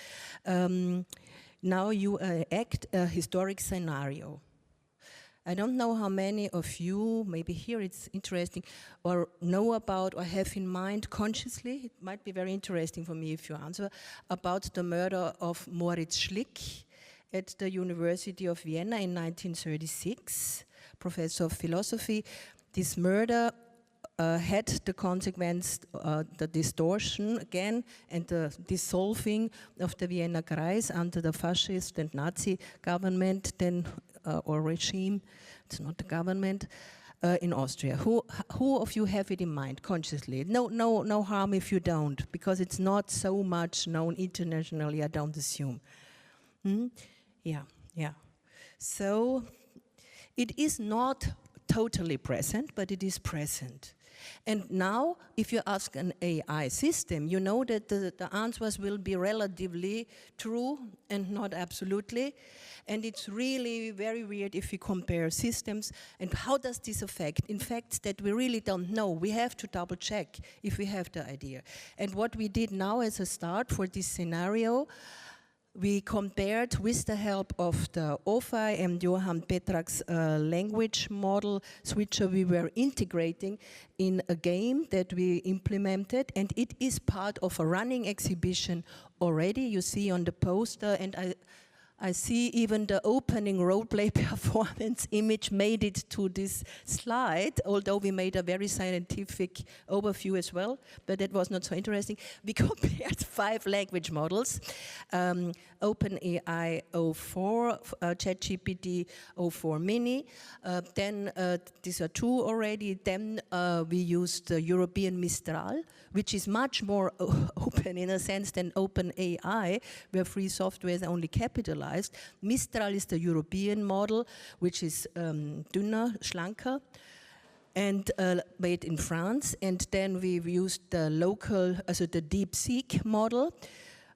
Now you act a historic scenario. I don't know how many of you, maybe here it's interesting, or know about or have in mind consciously, it might be very interesting for me if you answer, about the murder of Moritz Schlick at the University of Vienna in 1936, professor of philosophy. This murder had the consequence, the distortion again, and the dissolving of the Vienna Kreis under the fascist and Nazi government, then or regime, it's not the government, in Austria. Who of you have it in mind consciously? No harm if you don't, because it's not so much known internationally, I don't assume. Yeah. So it is not totally present, but it is present. And now, if you ask an AI system, you know that the answers will be relatively true and not absolutely. And it's really very weird if we compare systems. And how does this affect? In fact, that we really don't know. We have to double check if we have the idea. And what we did now as a start for this scenario, we compared with the help of the OFI and Johann Petra's language model switcher we were integrating in a game that we implemented, and it is part of a running exhibition already. You see on the poster, and I see even the opening roleplay performance image made it to this slide, although we made a very scientific overview as well, but that was not so interesting. We compared 5 language models, OpenAI 04, ChatGPT 04 Mini, then these are 2 already, then we used the European Mistral, which is much more open in a sense than OpenAI, where free software is only capitalized. Mistral is the European model, which is dünner, schlanker, and made in France. And then we used the local, also the DeepSeek model,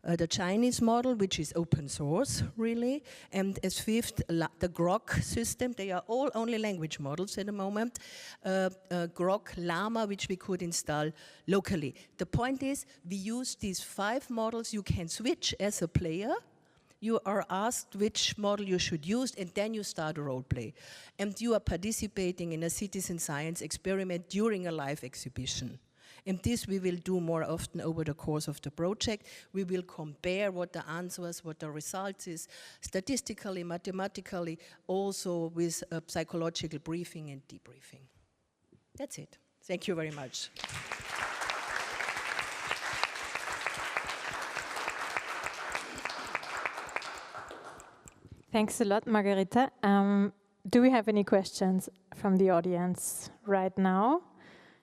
the Chinese model, which is open source, really. And as 5th, the Grok system. They are all only language models at the moment. Grok Llama, which we could install locally. The point is, we use these 5 models. You can switch as a player. You are asked which model you should use, and then you start a role play. And you are participating in a citizen science experiment during a live exhibition. And this we will do more often over the course of the project. We will compare what the answers, what the results is, statistically, mathematically, also with psychological briefing and debriefing. That's it. Thank you very much. Thanks a lot, Margarete. Do we have any questions from the audience right now?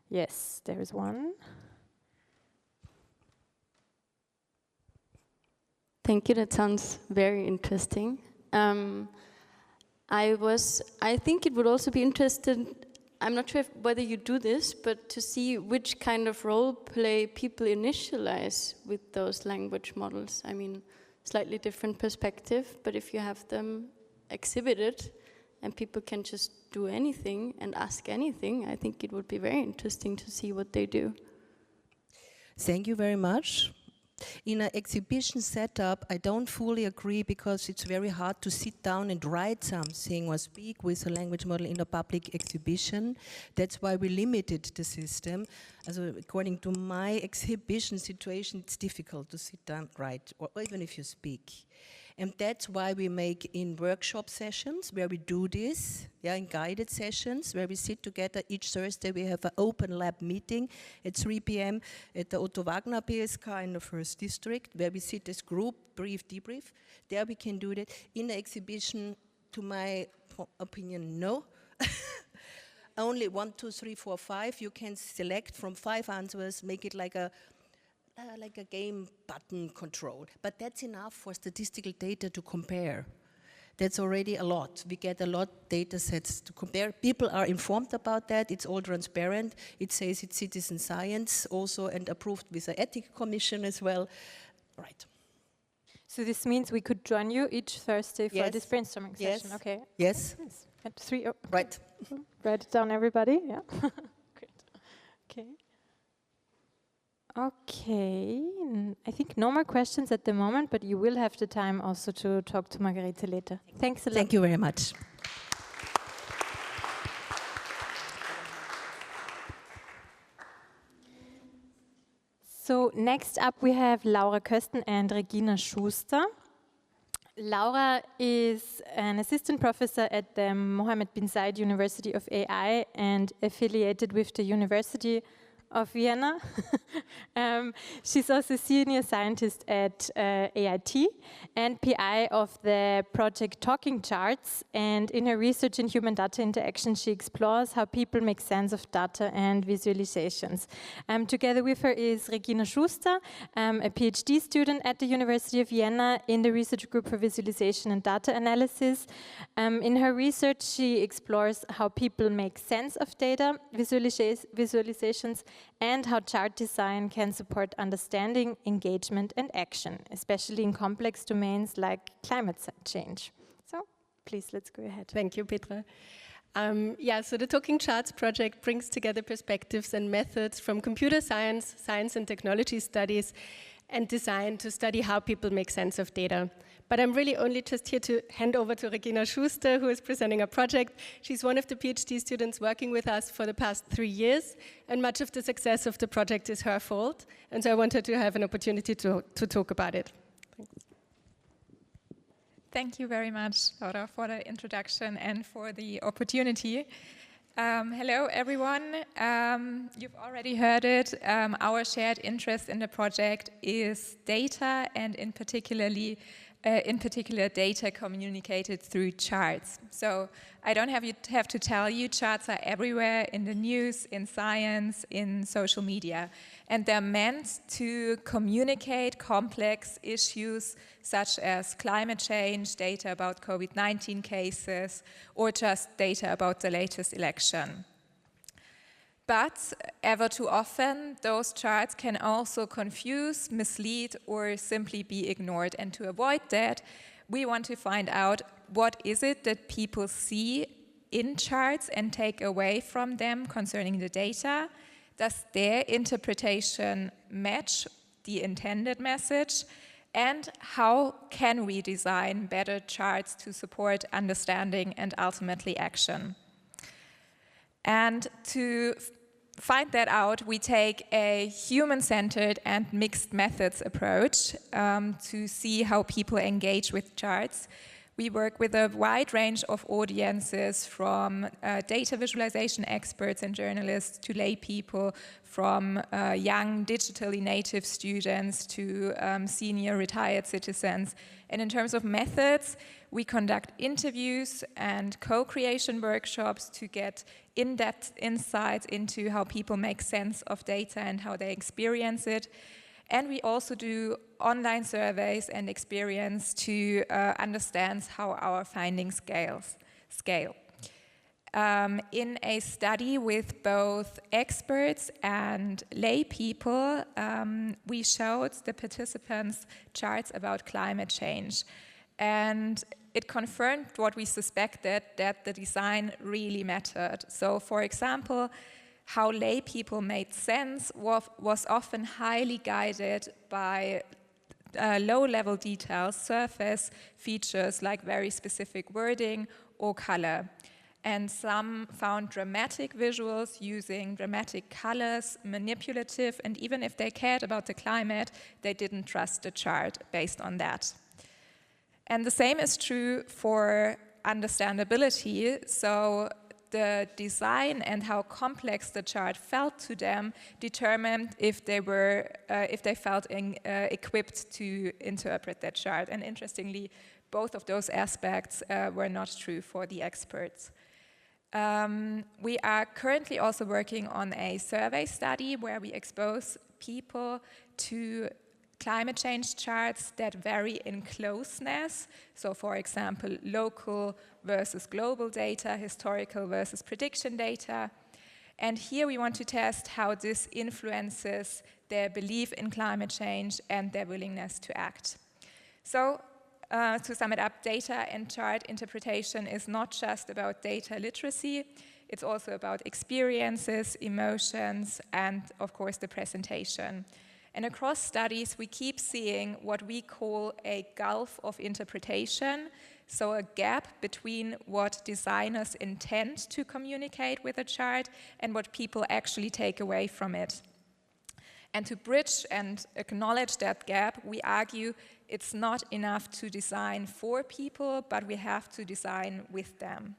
Yes, there is one. Thank you, that sounds very interesting. I think it would also be interesting, I'm not sure whether you do this, but to see which kind of role play people initialize with those language models. I mean, slightly different perspective, but if you have them exhibited and people can just do anything and ask anything, I think it would be very interesting to see what they do. Thank you very much. In an exhibition setup, I don't fully agree because it's very hard to sit down and write something or speak with a language model in a public exhibition. That's why we limited the system. Also, according to my exhibition situation, it's difficult to sit down and write, or even if you speak. And that's why we make in workshop sessions where we do this, in guided sessions where we sit together. Each Thursday we have an open lab meeting at 3 p.m. at the Otto Wagner PSK in the 1st district, where we sit as group, brief, debrief. There we can do that. In the exhibition, to my opinion, no. Only 1, 2, 3, 4, 5. You can select from 5 answers, make it like a game button control. But that's enough for statistical data to compare. That's already a lot. We get a lot of data sets to compare. People are informed about that. It's all transparent. It says it's citizen science also and approved with the ethics commission as well. Right. So this means we could join you each Thursday for this brainstorming session. Okay. Yes. At 3. Oh. Right. Write it down, everybody. Yeah. Great. Okay. Okay, I think no more questions at the moment, but you will have the time also to talk to Margarete later. Thanks a lot. Thank you very much. So next up we have Laura Koesten and Regina Schuster. Laura is an assistant professor at the Mohammed bin Zayed University of AI and affiliated with the University of Vienna. She's also senior scientist at AIT and PI of the project Talking Charts. And in her research in human data interaction, she explores how people make sense of data and visualizations. Together with her is Regina Schuster, a PhD student at the University of Vienna in the research group for visualization and data analysis. In her research, she explores how people make sense of data visualizations and how chart design can support understanding, engagement, and action, especially in complex domains like climate change. So, please, let's go ahead. Thank you, Petra. So the Talking Charts project brings together perspectives and methods from computer science, science and technology studies, and design to study how people make sense of data. But I'm really only just here to hand over to Regina Schuster, who is presenting a project. She's one of the PhD students working with us for the past 3 years, and much of the success of the project is her fault. And so I want her to have an opportunity to talk about it. Thanks. Thank you very much, Laura, for the introduction and for the opportunity. Hello, everyone. You've already heard it. Our shared interest in the project is data, and in particular data communicated through charts. So I don't have to tell you, charts are everywhere in the news, in science, in social media. And they're meant to communicate complex issues such as climate change, data about COVID-19 cases, or just data about the latest election. But ever too often, those charts can also confuse, mislead, or simply be ignored. And to avoid that, we want to find out what is it that people see in charts and take away from them concerning the data. Does their interpretation match the intended message? And how can we design better charts to support understanding and ultimately action? And to find that out, we take a human-centered and mixed methods approach to see how people engage with charts. We work with a wide range of audiences, from data visualization experts and journalists to lay people, from young digitally native students to senior retired citizens. And in terms of methods, we conduct interviews and co-creation workshops to get in-depth insights into how people make sense of data and how they experience it. And we also do online surveys and experience to understand how our findings scale. In a study with both experts and lay people, we showed the participants charts about climate change. And it confirmed what we suspected, that the design really mattered. So, for example, how lay people made sense was often highly guided by low-level details, surface features like very specific wording or color. And some found dramatic visuals using dramatic colors, manipulative, and even if they cared about the climate, they didn't trust the chart based on that. And the same is true for understandability. So the design and how complex the chart felt to them determined if they felt equipped to interpret that chart. And interestingly, both of those aspects were not true for the experts. We are currently also working on a survey study where we expose people to climate change charts that vary in closeness. So, for example, local versus global data, historical versus prediction data. And here we want to test how this influences their belief in climate change and their willingness to act. So, to sum it up, data and chart interpretation is not just about data literacy, it's also about experiences, emotions, and of course the presentation. And across studies, we keep seeing what we call a gulf of interpretation, so a gap between what designers intend to communicate with a chart and what people actually take away from it. And to bridge and acknowledge that gap, we argue it's not enough to design for people, but we have to design with them.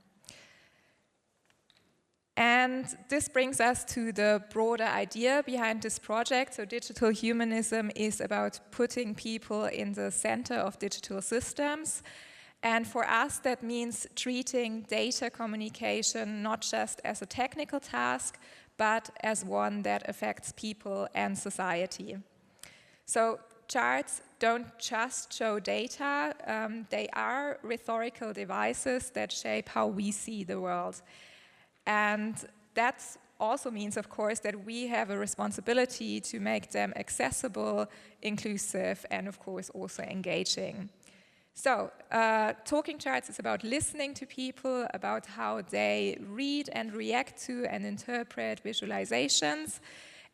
And this brings us to the broader idea behind this project. So digital humanism is about putting people in the center of digital systems. And for us, that means treating data communication not just as a technical task, but as one that affects people and society. So charts don't just show data, they are rhetorical devices that shape how we see the world. And that also means, of course, that we have a responsibility to make them accessible, inclusive, and of course also engaging. So, talking charts is about listening to people, about how they read and react to and interpret visualizations.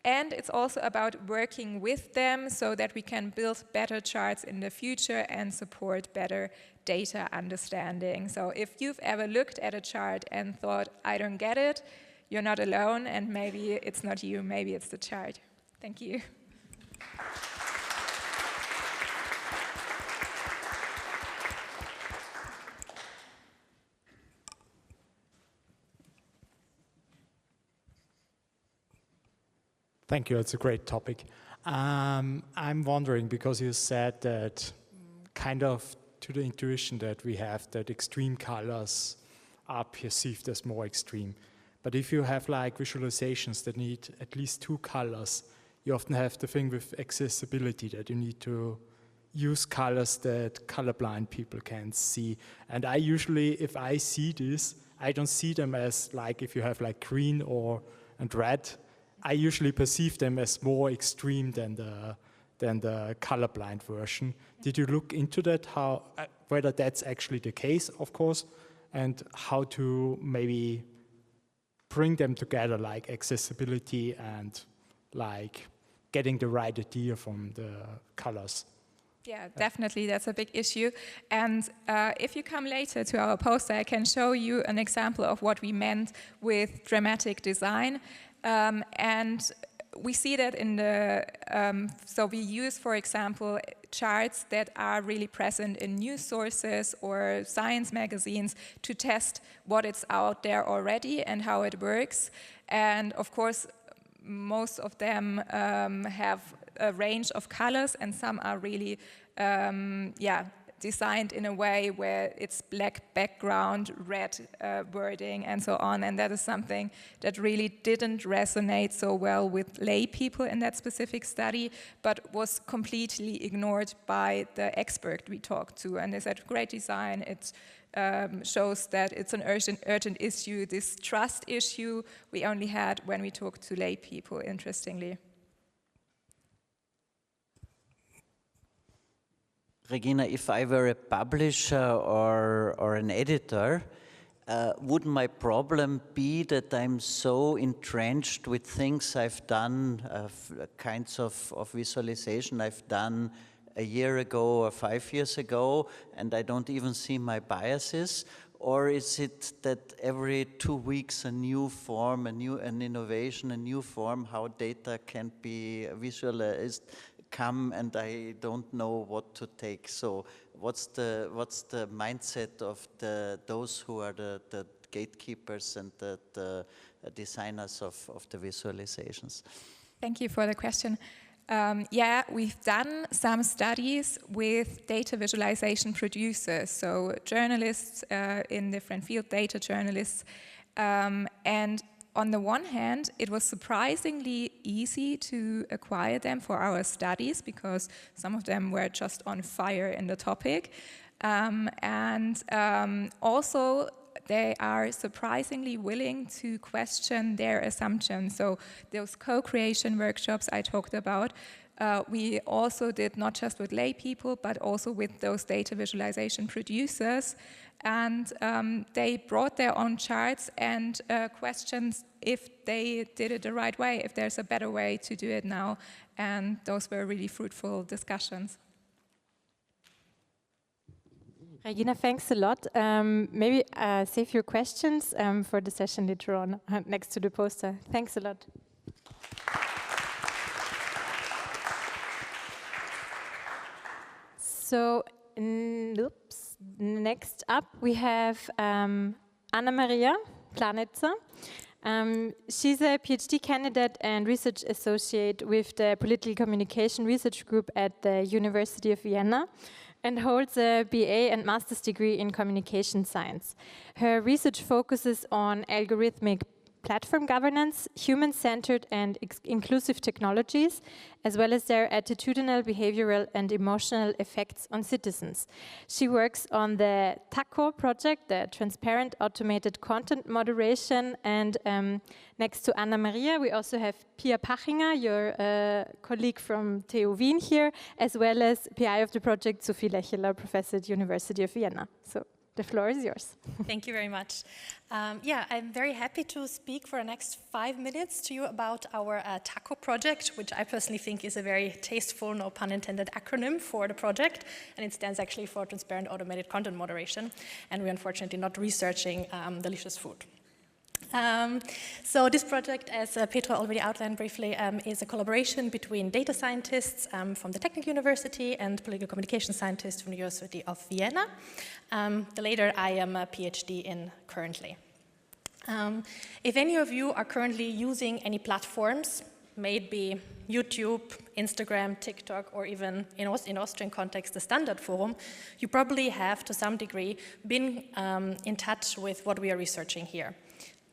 And it's also about working with them so that we can build better charts in the future and support better data understanding. So if you've ever looked at a chart and thought, I don't get it, you're not alone, and maybe it's not you, maybe it's the chart. Thank you. Thank you, it's a great topic. I'm wondering, because you said that kind of to the intuition that we have that extreme colors are perceived as more extreme. But if you have like visualizations that need at least 2 colors, you often have the thing with accessibility that you need to use colors that colorblind people can see. And I usually, if I see this, I don't see them as like if you have like green and red. I usually perceive them as more extreme than the colorblind version. Did you look into that, how whether that's actually the case, of course, and how to maybe bring them together, like accessibility and like getting the right idea from the colors? Yeah, definitely, that's a big issue. And if you come later to our poster, I can show you an example of what we meant with dramatic design. And we see that in the, so we use, for example, charts that are really present in news sources or science magazines to test what is out there already and how it works. And of course, most of them have a range of colors, and some are really, designed in a way where it's black background, red wording, and so on. And that is something that really didn't resonate so well with lay people in that specific study, but was completely ignored by the expert we talked to. And they said, great design, it shows that it's an urgent issue. This trust issue we only had when we talked to lay people, interestingly. Regina, if I were a publisher or an editor, would my problem be that I'm so entrenched with things I've done, kinds of visualization I've done a year ago or 5 years ago, and I don't even see my biases? Or is it that every 2 weeks a new form, an innovation, a new form, how data can be visualized, come, and I don't know what to take? So what's the mindset of those who are the gatekeepers and the designers of the visualizations? Thank you for the question. Yeah, we've done some studies with data visualization producers, so journalists in different fields, data journalists, and on the one hand, it was surprisingly easy to acquire them for our studies because some of them were just on fire in the topic. Also, they are surprisingly willing to question their assumptions. So those co-creation workshops I talked about, we also did not just with lay people, but also with those data visualization producers. And they brought their own charts and questions if they did it the right way, if there's a better way to do it now. And those were really fruitful discussions. Regina, thanks a lot. Maybe save your questions for the session later on next to the poster. Thanks a lot. So, next up we have Anna Maria Planitzer. She's a PhD candidate and research associate with the Political Communication Research Group at the University of Vienna and holds a BA and master's degree in communication science. Her research focuses on algorithmic platform governance, human-centered and inclusive technologies, as well as their attitudinal, behavioral and emotional effects on citizens. She works on the TACO project, the Transparent Automated Content Moderation, and next to Anna Maria, we also have Pia Pachinger, your colleague from TU Wien here, as well as PI of the project, Sophie Lecheler, professor at University of Vienna. So the floor is yours. Thank you very much. Yeah, I'm very happy to speak for the next 5 minutes to you about our TACO project, which I personally think is a very tasteful, no pun intended, acronym for the project. And it stands actually for Transparent Automated Content Moderation. And we're unfortunately not researching delicious food. So this project, as Petra already outlined briefly, is a collaboration between data scientists from the Technical University and political communication scientists from the University of Vienna. The latter I am a PhD in currently. If any of you are currently using any platforms, maybe YouTube, Instagram, TikTok, or even in Austrian context, the Standard Forum, you probably have to some degree been in touch with what we are researching here,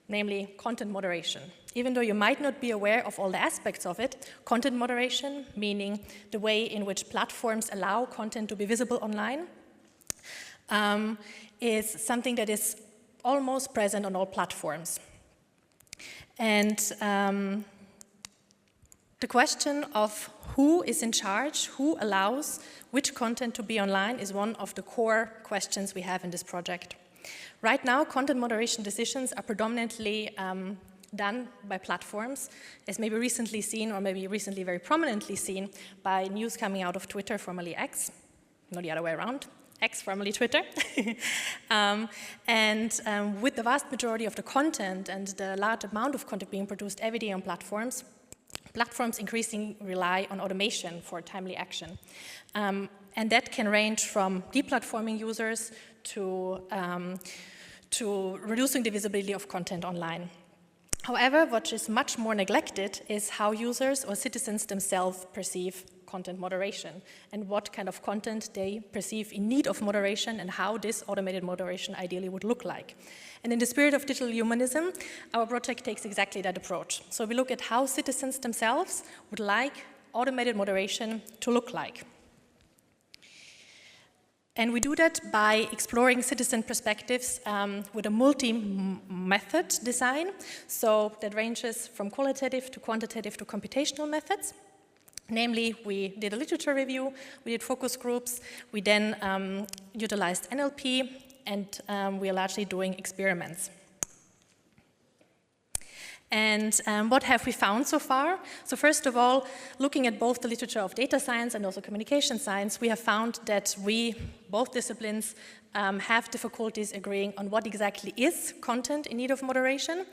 namely content moderation. Even though you might not be aware of all the aspects of it, content moderation, meaning the way in which platforms allow content to be visible online, is something that is almost present on all platforms. And the question of who is in charge, who allows which content to be online is one of the core questions we have in this project. Right now, content moderation decisions are predominantly done by platforms, as maybe recently seen, or maybe recently very prominently seen, by news coming out of Twitter, formerly X, not the other way around, X, formerly Twitter. With the vast majority of the content and the large amount of content being produced every day on platforms, platforms increasingly rely on automation for timely action. And that can range from deplatforming users to reducing the visibility of content online. However, what is much more neglected is how users or citizens themselves perceive content moderation and what kind of content they perceive in need of moderation and how this automated moderation ideally would look like. And in the spirit of digital humanism, our project takes exactly that approach. So we look at how citizens themselves would like automated moderation to look like. And we do that by exploring citizen perspectives with a multi-method design. So that ranges from qualitative to quantitative to computational methods. Namely, we did a literature review, we did focus groups, we then utilized NLP, and we are largely doing experiments. And what have we found so far? So first of all, looking at both the literature of data science and also communication science, we have found that both disciplines, have difficulties agreeing on what exactly is content in need of moderation,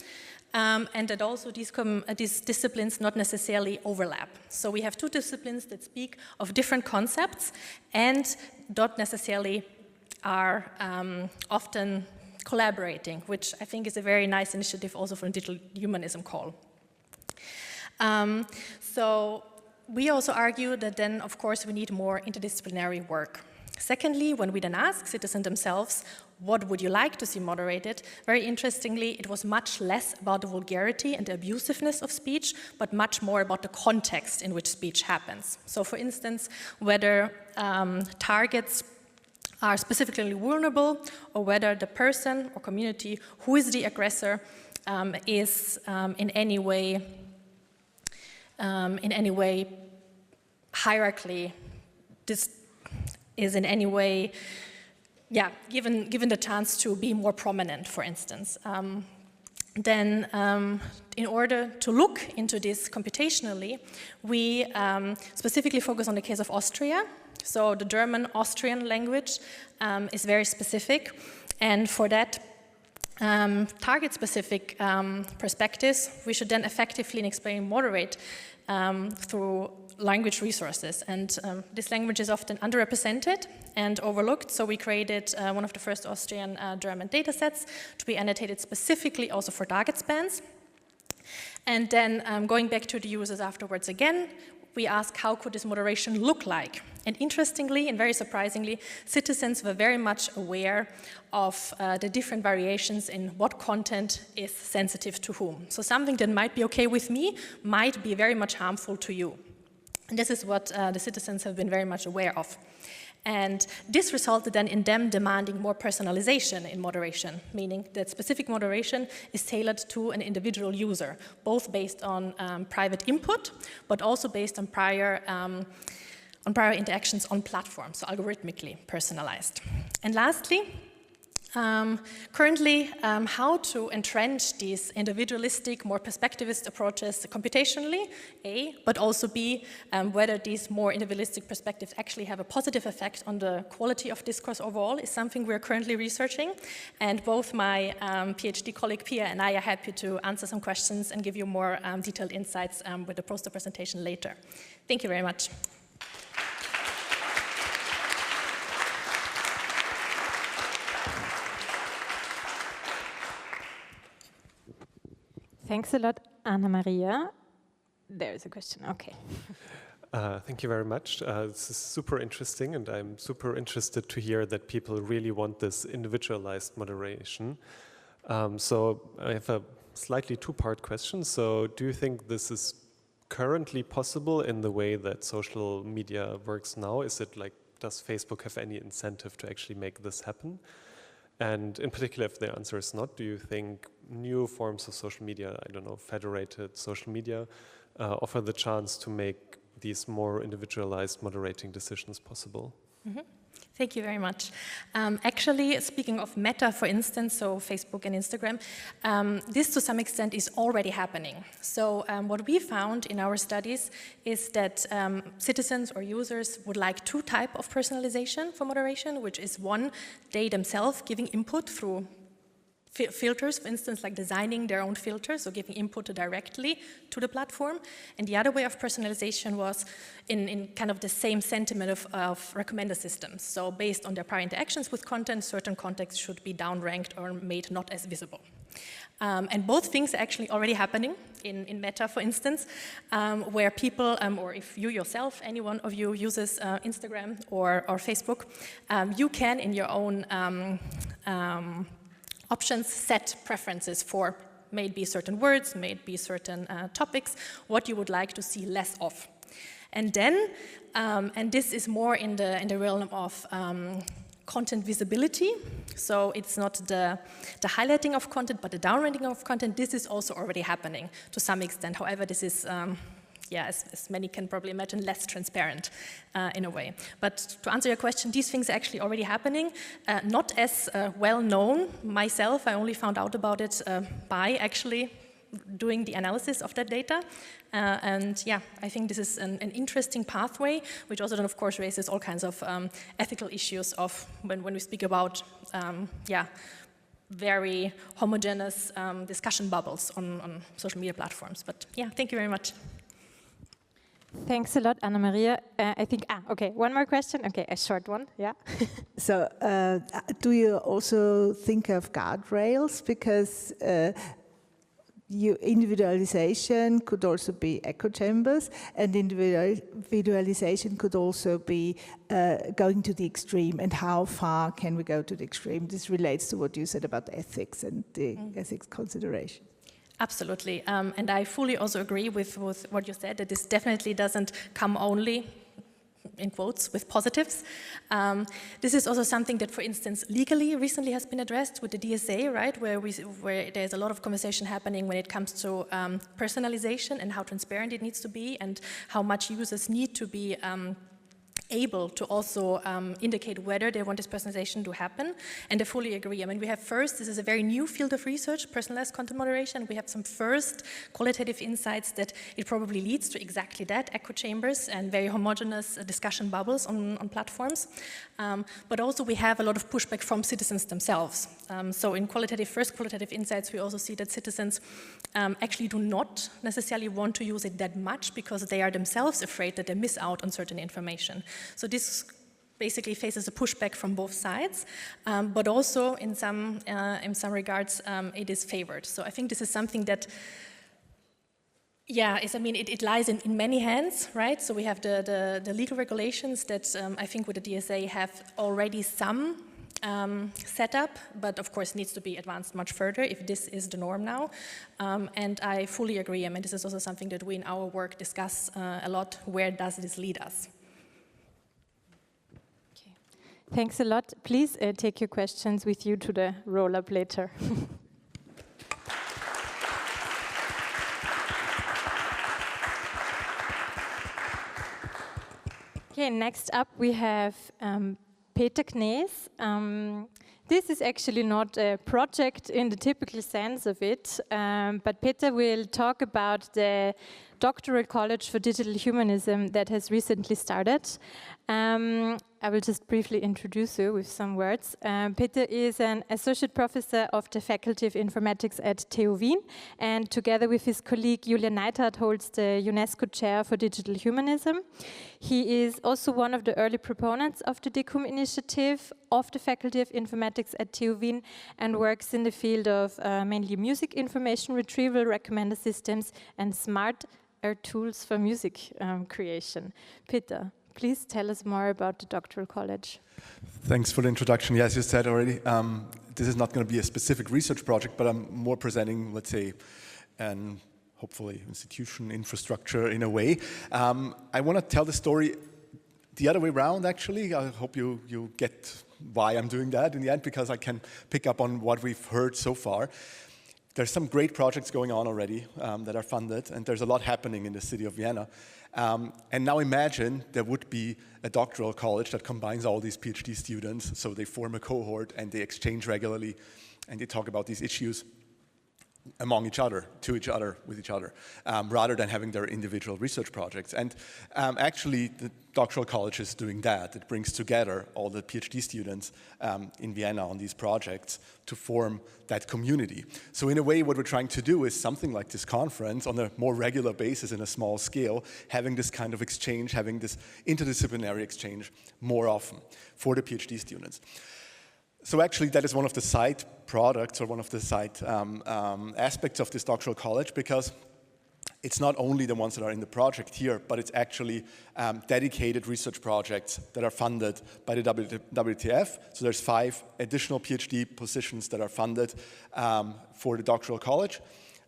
and that also these disciplines not necessarily overlap. So we have two disciplines that speak of different concepts and not necessarily are often collaborating, which I think is a very nice initiative also for a digital humanism call. So we also argue that then, of course, we need more interdisciplinary work. Secondly, when we then ask citizens themselves, what would you like to see moderated? Very interestingly, it was much less about the vulgarity and the abusiveness of speech, but much more about the context in which speech happens. So for instance, whether targets are specifically vulnerable, or whether the person or community who is the aggressor is in any way hierarchically, this is in any way, given the chance to be more prominent, for instance. Then, in order to look into this computationally, we specifically focus on the case of Austria. So the German-Austrian language is very specific, and for that target-specific perspectives, we should then effectively and explain moderate through language resources. And this language is often underrepresented and overlooked, so we created one of the first Austrian German datasets to be annotated specifically also for target spans. And then going back to the users afterwards again, we ask how could this moderation look like? And interestingly and very surprisingly, citizens were very much aware of the different variations in what content is sensitive to whom. So something that might be okay with me might be very much harmful to you. And this is what the citizens have been very much aware of. And this resulted then in them demanding more personalization in moderation, meaning that specific moderation is tailored to an individual user, both based on private input, but also based on prior interactions on platforms, so algorithmically personalized. And lastly, currently, how to entrench these individualistic, more perspectivist approaches computationally, A, but also B, whether these more individualistic perspectives actually have a positive effect on the quality of discourse overall is something we're currently researching. And both my PhD colleague Pia and I are happy to answer some questions and give you more detailed insights with the poster presentation later. Thank you very much. Thanks a lot, Anna Maria. There's a question, okay. Thank you very much. This is super interesting, and I'm super interested to hear that people really want this individualized moderation. So I have a slightly two-part question. So do you think this is currently possible in the way that social media works now? Is it like, does Facebook have any incentive to actually make this happen? And in particular, if the answer is not, do you think new forms of social media, I don't know, federated social media, offer the chance to make these more individualized moderating decisions possible? Mm-hmm. Thank you very much. Actually, speaking of Meta, for instance, so Facebook and Instagram, this to some extent is already happening. So what we found in our studies is that citizens or users would like two types of personalization for moderation, which is one, they themselves giving input through filters, for instance, like designing their own filters, or giving input directly to the platform. And the other way of personalization was in kind of the same sentiment of recommender systems. So based on their prior interactions with content, certain contexts should be downranked or made not as visible. And both things are actually already happening in Meta, for instance, where people, or if you yourself, any one of you uses Instagram or Facebook, you can in your own options set preferences for maybe certain words, maybe certain topics, what you would like to see less of. And then, and this is more in the realm of content visibility. So it's not the highlighting of content, but the downranking of content. This is also already happening to some extent. However, this is yeah, as many can probably imagine, less transparent in a way. But to answer your question, these things are actually already happening. Not as well known myself. I only found out about it by actually doing the analysis of that data. And yeah, I think this is an interesting pathway, which also then of course raises all kinds of ethical issues of when we speak about, yeah, very homogeneous discussion bubbles on social media platforms. But yeah, thank you very much. Thanks a lot, Anna Maria. I think, okay, one more question. Okay, a short one, yeah. So, do you also think of guardrails? Because individualization could also be echo chambers, and individualization could also be going to the extreme. And how far can we go to the extreme? This relates to what you said about ethics and the ethics consideration. Absolutely, and I fully also agree with what you said, that this definitely doesn't come only, in quotes, with positives. This is also something that, for instance, legally recently has been addressed with the DSA, right, where there's a lot of conversation happening when it comes to personalization and how transparent it needs to be and how much users need to be able to also indicate whether they want this personalization to happen, and I fully agree. I mean, we have first, this is a very new field of research, personalized content moderation. We have some first qualitative insights that it probably leads to exactly that, echo chambers and very homogeneous discussion bubbles on platforms. But also we have a lot of pushback from citizens themselves. So in first qualitative insights, we also see that citizens actually do not necessarily want to use it that much because they are themselves afraid that they miss out on certain information. So this basically faces a pushback from both sides, but also in some regards it is favored. So I think this is something that Yeah, I mean, it lies in many hands, right? So we have the legal regulations that I think with the DSA have already some set up, but of course needs to be advanced much further if this is the norm now. And I fully agree. I mean, this is also something that we in our work discuss a lot. Where does this lead us? Okay. Thanks a lot. Please take your questions with you to the roll-up later. Okay, next up we have Peter Knees. This is actually not a project in the typical sense of it, but Peter will talk about the Doctoral College for Digital Humanism that has recently started. I will just briefly introduce you with some words. Peter is an associate professor of the Faculty of Informatics at TU Wien, and together with his colleague Julia Neithardt holds the UNESCO Chair for Digital Humanism. He is also one of the early proponents of the DigHum initiative of the Faculty of Informatics at TU Wien and works in the field of mainly music information retrieval, recommender systems, and smart tools for music creation. Peter, please tell us more about the Doctoral College. Thanks for the introduction. Yes, you said already, this is not going to be a specific research project, but I'm more presenting, let's say, an hopefully institution, infrastructure in a way. I want to tell the story the other way around, actually. I hope you get why I'm doing that in the end, because I can pick up on what we've heard so far. There's some great projects going on already that are funded, and there's a lot happening in the city of Vienna. And now imagine there would be a doctoral college that combines all these PhD students, so they form a cohort and they exchange regularly and they talk about these issues among each other, to each other, with each other, rather than having their individual research projects. And actually, the doctoral college is doing that. It brings together all the PhD students in Vienna on these projects to form that community. So in a way, what we're trying to do is something like this conference on a more regular basis in a small scale, having this kind of exchange, having this interdisciplinary exchange more often for the PhD students. So actually, that is one of the side products or one of the side aspects of this doctoral college, because it's not only the ones that are in the project here, but it's actually dedicated research projects that are funded by the WWTF. So there's 5 additional PhD positions that are funded for the doctoral college.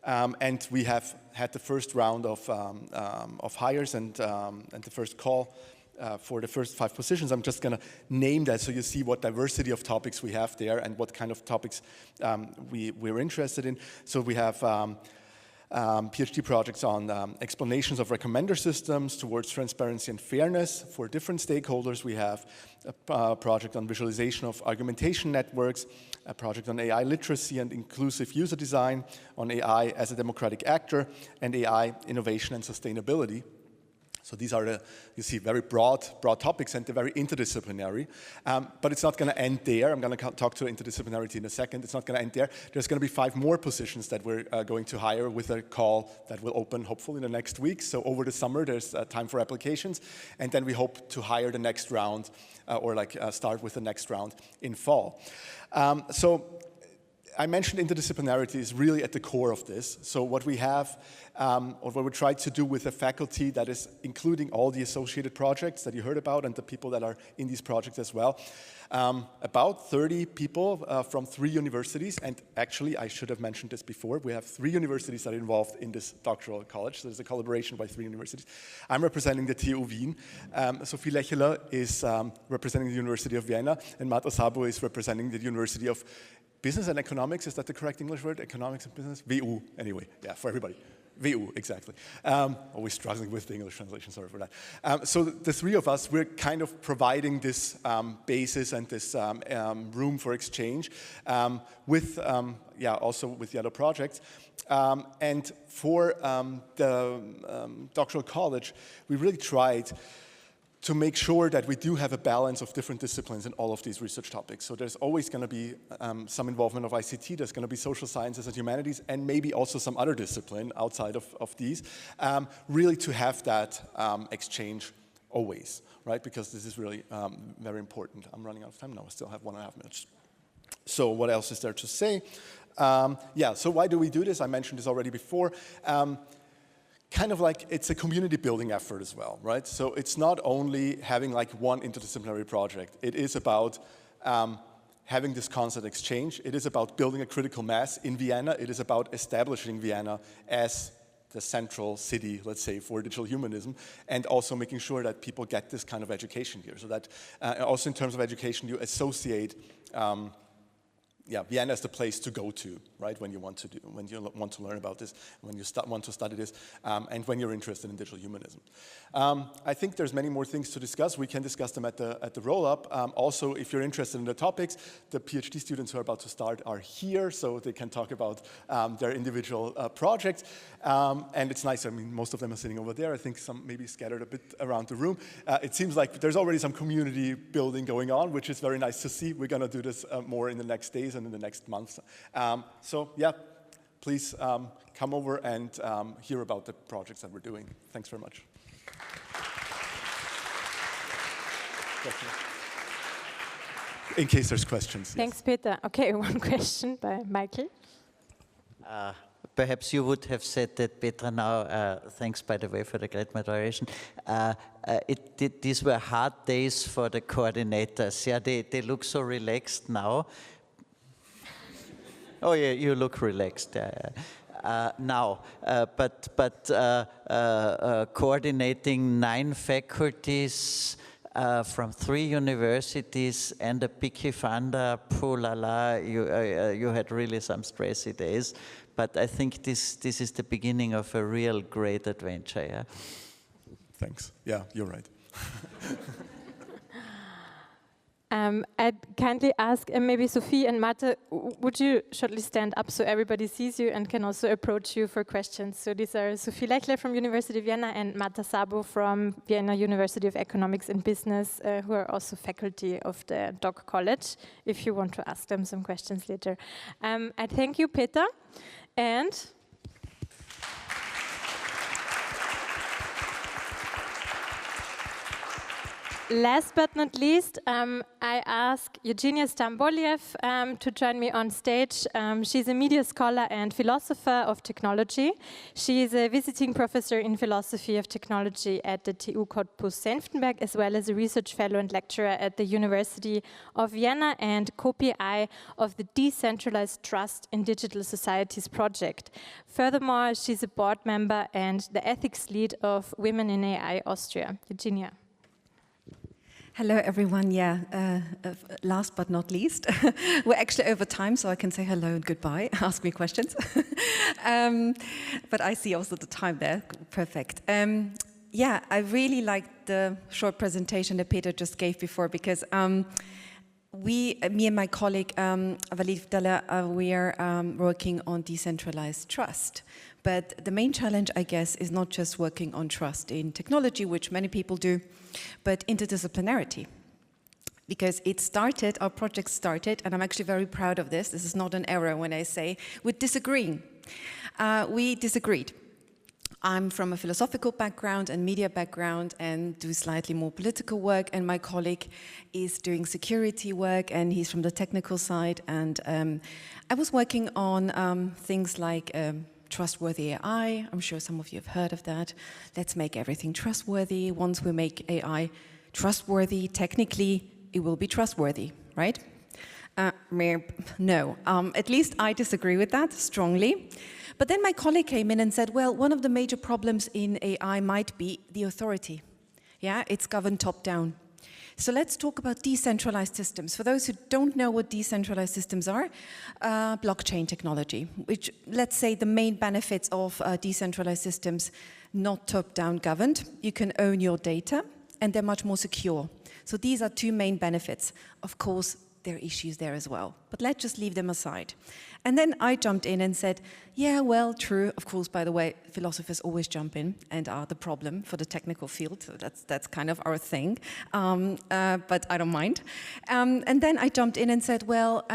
And we have had the first round of hires and the first call for the first 5 positions. I'm just going to name that so you see what diversity of topics we have there and what kind of topics we're interested in. So we have PhD projects on explanations of recommender systems towards transparency and fairness for different stakeholders. We have a project on visualization of argumentation networks, a project on AI literacy and inclusive user design, on AI as a democratic actor, and AI innovation and sustainability. So these are the, you see, very broad topics, and they're very interdisciplinary. But it's not going to end there. I'm going to talk to interdisciplinarity in a second. It's not going to end there. There's going to be 5 more positions that we're going to hire with a call that will open hopefully in the next week. So over the summer, there's time for applications. And then we hope to hire the next round start with the next round in fall. So I mentioned interdisciplinarity is really at the core of this. So what we have, or what we try to do with a faculty that is including all the associated projects that you heard about and the people that are in these projects as well. About 30 people from 3 universities, and actually I should have mentioned this before, we have 3 universities that are involved in this doctoral college. So there's a collaboration by 3 universities. I'm representing the TU Wien. Sophie Lecheler is representing the University of Vienna, and Matthias is representing the University of Business and Economics. Is that the correct English word? Economics and Business? WU, anyway, yeah, for everybody. WU, exactly. Always struggling with the English translation, sorry for that. So the 3 of us, we're kind of providing this basis and this room for exchange with, also with the other projects. And for the doctoral college, we really tried to make sure that we do have a balance of different disciplines in all of these research topics. So there's always going to be some involvement of ICT, there's going to be social sciences and humanities, and maybe also some other discipline outside of these, really to have that exchange always, right? Because this is really very important. I'm running out of time now, I still have 1.5 minutes. So what else is there to say? So why do we do this? I mentioned this already before. kind of like it's a community building effort as well, right? So it's not only having like one interdisciplinary project. It is about having this constant exchange. It is about building a critical mass in Vienna. It is about establishing Vienna as the central city, let's say, for digital humanism, and also making sure that people get this kind of education here. So that also in terms of education, you associate Vienna is the place to go to, right? When you want to learn about this, when you want to study this, and when you're interested in digital humanism. I think there's many more things to discuss. We can discuss them at the roll-up. Also, if you're interested in the topics, the PhD students who are about to start are here, so they can talk about their individual projects. And it's nice. I mean, most of them are sitting over there. I think some maybe scattered a bit around the room. It seems like there's already some community building going on, which is very nice to see. We're going to do this more in the next days and in the next months. So yeah, please come over and hear about the projects that we're doing. Thanks very much. In case there's questions. Thanks, Peter. Okay, one question by Michael. Perhaps you would have said that, Petra, now, thanks, by the way, for the great moderation. These were hard days for the coordinators. Yeah, they look so relaxed now. Oh, yeah, you look relaxed now. But coordinating 9 faculties from 3 universities and a picky funder, pooh la la, you had really some stressy days. But I think this is the beginning of a real great adventure. Yeah. Thanks. Yeah, you're right. I'd kindly ask maybe Sophie and Marta, would you shortly stand up so everybody sees you and can also approach you for questions? So these are Sophie Lechler from University of Vienna and Marta Sabo from Vienna University of Economics and Business, who are also faculty of the Doc College, if you want to ask them some questions later. I thank you, Peter. And last but not least, I ask Eugenia Stamboliev to join me on stage. She's a media scholar and philosopher of technology. She is a visiting professor in philosophy of technology at the TU Cottbus-Senftenberg, as well as a research fellow and lecturer at the University of Vienna and co-PI of the Decentralized Trust in Digital Societies project. Furthermore, she's a board member and the ethics lead of Women in AI Austria. Eugenia. Hello, everyone. Yeah, last but not least, we're actually over time, so I can say hello and goodbye. Ask me questions. But I see also the time there. Perfect. Yeah, I really liked the short presentation that Peter just gave before, because me and my colleague Walid Vdala, we are working on decentralized trust. But the main challenge, I guess, is not just working on trust in technology, which many people do, but interdisciplinarity. Because it started, our project started, and I'm actually very proud of this. This is not an error when I say, with disagreeing. We disagreed. I'm from a philosophical background and media background and do slightly more political work, and my colleague is doing security work and he's from the technical side. And I was working on things like trustworthy AI. I'm sure some of you have heard of that. Let's make everything trustworthy. Once we make AI trustworthy, technically it will be trustworthy, right? No, at least I disagree with that strongly. But then my colleague came in and said, well, one of the major problems in AI might be the authority. Yeah, it's governed top-down. So let's talk about decentralized systems. For those who don't know what decentralized systems are, blockchain technology, which, let's say, the main benefits of decentralized systems, not top-down governed. You can own your data, and they're much more secure. So these are 2 main benefits. Of course, there are issues there as well, but let's just leave them aside. And then I jumped in and said, yeah, well, true. Of course, by the way, philosophers always jump in and are the problem for the technical field. So that's kind of our thing, but I don't mind. And then I jumped in and said, well,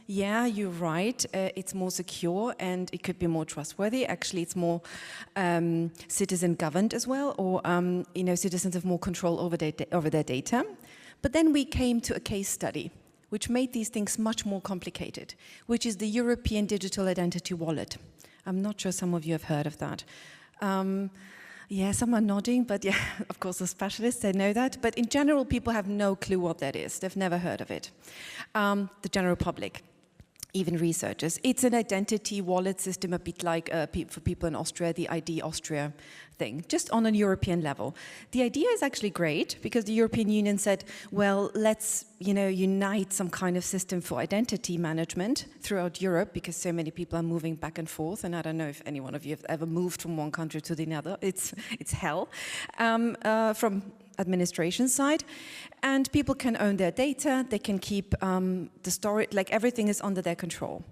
yeah, you're right. It's more secure and it could be more trustworthy. Actually, it's more citizen governed as well, or citizens have more control over their data. But then we came to a case study, which made these things much more complicated, which is the European Digital Identity Wallet. I'm not sure some of you have heard of that. Yeah, some are nodding, but yeah, of course the specialists, they know that. But in general, people have no clue what that is. They've never heard of it. The general public, even researchers. It's an identity wallet system, a bit like for people in Austria, the ID Austria thing, just on a European level. The idea is actually great because the European Union said, well, let's unite some kind of system for identity management throughout Europe because so many people are moving back and forth. And I don't know if any one of you have ever moved from one country to the other. It's hell from administration side. And people can own their data. They can keep the storage, like everything is under their control.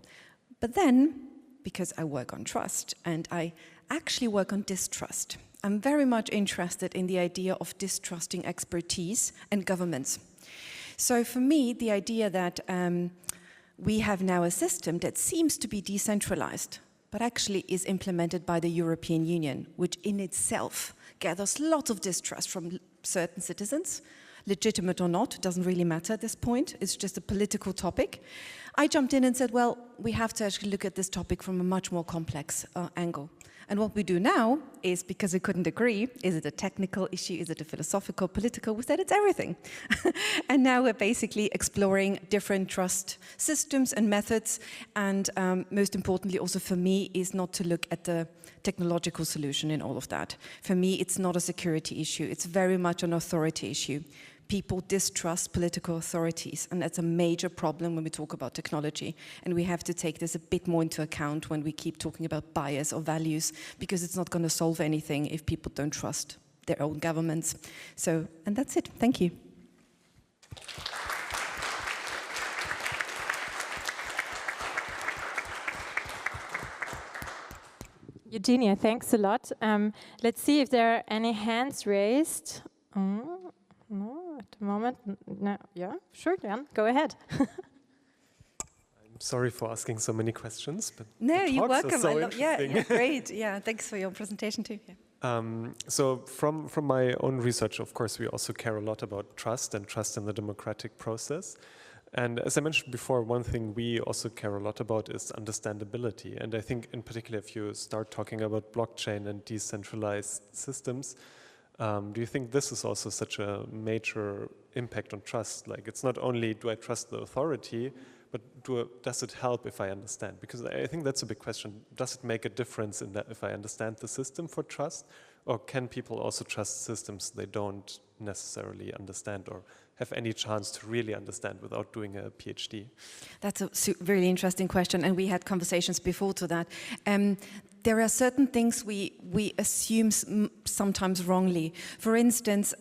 But then, because I work on trust and I actually work on distrust, I'm very much interested in the idea of distrusting expertise and governments. So for me, the idea that we have now a system that seems to be decentralized, but actually is implemented by the European Union, which in itself gathers lots of distrust from certain citizens, legitimate or not, it doesn't really matter at this point, it's just a political topic. I jumped in and said, well, we have to actually look at this topic from a much more complex angle. And what we do now is, because we couldn't agree, is it a technical issue, is it a philosophical, political, we said it's everything. And now we're basically exploring different trust systems and methods, and most importantly also for me is not to look at the technological solution in all of that. For me, it's not a security issue, it's very much an authority issue. People distrust political authorities, and that's a major problem when we talk about technology. And we have to take this a bit more into account when we keep talking about bias or values, because it's not going to solve anything if people don't trust their own governments. So, and that's it. Thank you. Eugenia, thanks a lot. Let's see if there are any hands raised. No, at the moment, no. Yeah, sure, Dan, go ahead. I'm sorry for asking so many questions, but no, you're welcome. So yeah, great. Yeah, thanks for your presentation too. Yeah. So from my own research, of course, we also care a lot about trust and trust in the democratic process. And as I mentioned before, one thing we also care a lot about is understandability. And I think in particular, if you start talking about blockchain and decentralized systems, do you think this is also such a major impact on trust? Like, it's not only do I trust the authority, but does it help if I understand? Because I think that's a big question. Does it make a difference in that if I understand the system for trust? Or can people also trust systems they don't necessarily understand or have any chance to really understand without doing a PhD? That's a really interesting question, and we had conversations before to that. There are certain things we assume sometimes wrongly. For instance,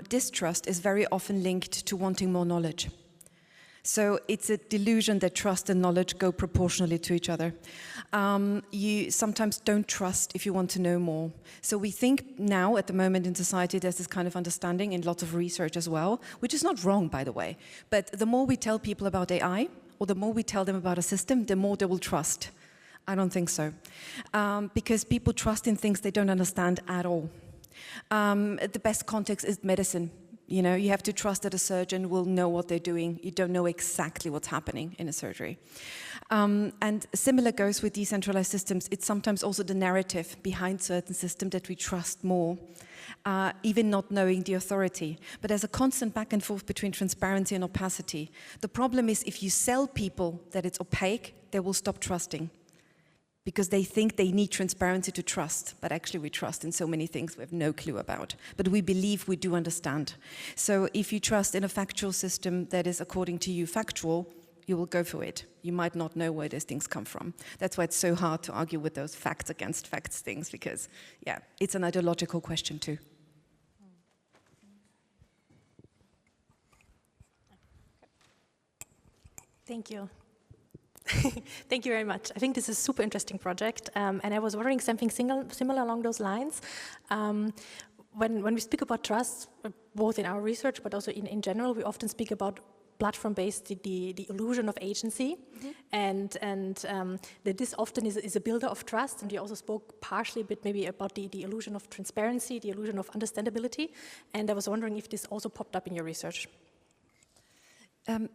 distrust is very often linked to wanting more knowledge. So it's a delusion that trust and knowledge go proportionally to each other. You sometimes don't trust if you want to know more. So we think now, at the moment in society, there's this kind of understanding in lots of research as well, which is not wrong, by the way. But the more we tell people about AI, or the more we tell them about a system, the more they will trust. I don't think so. Because people trust in things they don't understand at all. The best context is medicine. You have to trust that a surgeon will know what they're doing. You don't know exactly what's happening in a surgery. And similar goes with decentralized systems. It's sometimes also the narrative behind certain systems that we trust more, even not knowing the authority. But there's a constant back and forth between transparency and opacity. The problem is if you sell people that it's opaque, they will stop trusting, because they think they need transparency to trust, but actually we trust in so many things we have no clue about. But we believe we do understand. So if you trust in a factual system that is, according to you, factual, you will go for it. You might not know where these things come from. That's why it's so hard to argue with those facts against facts things, because, yeah, it's an ideological question too. Thank you. Thank you very much. I think this is a super interesting project, and I was wondering something similar along those lines. When we speak about trust, both in our research but also in general, we often speak about platform-based, the illusion of agency, and that this often is a builder of trust. And you also spoke partially a bit maybe about the illusion of transparency, the illusion of understandability, and I was wondering if this also popped up in your research.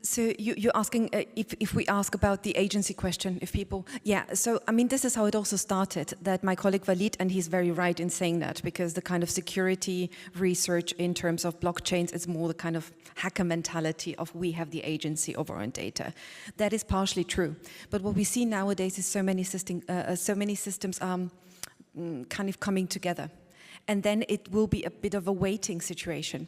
So you're asking if we ask about the agency question, if people, yeah, so I mean, this is how it also started, that my colleague Walid, and he's very right in saying that, because the kind of security research in terms of blockchains is more the kind of hacker mentality of we have the agency over our own data. That is partially true. But what we see nowadays is so many systems kind of coming together. And then it will be a bit of a waiting situation.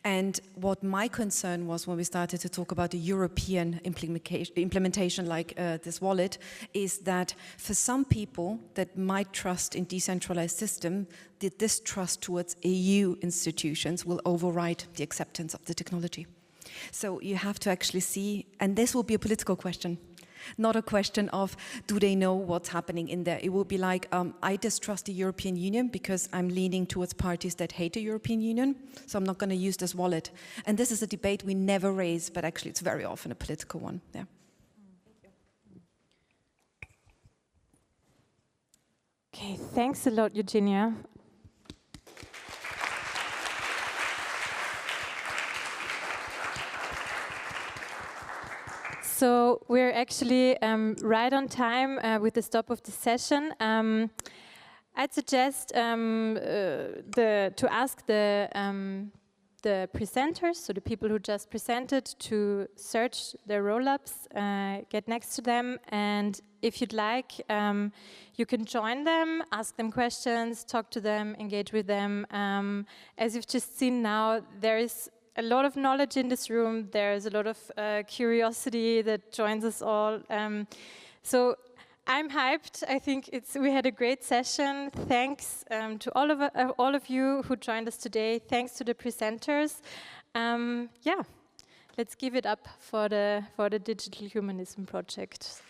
And what my concern was when we started to talk about the European implementation like this wallet is that for some people that might trust in decentralized system, the distrust towards EU institutions will override the acceptance of the technology. So you have to actually see, and this will be a political question, not a question of do they know what's happening in there. It will be like, I distrust the European Union because I'm leaning towards parties that hate the European Union, so I'm not going to use this wallet. And this is a debate we never raise, but actually it's very often a political one. Yeah. Okay, thanks a lot, Eugenia. So we're actually right on time with the stop of the session. I'd suggest to ask the presenters, so the people who just presented, to search their roll-ups, get next to them, and if you'd like, you can join them, ask them questions, talk to them, engage with them. As you've just seen now, there is a lot of knowledge in this room. There's a lot of curiosity that joins us all. So I'm hyped. I think we had a great session. Thanks to all of you who joined us today. Thanks to the presenters. Yeah, let's give it up for the Digital Humanism project.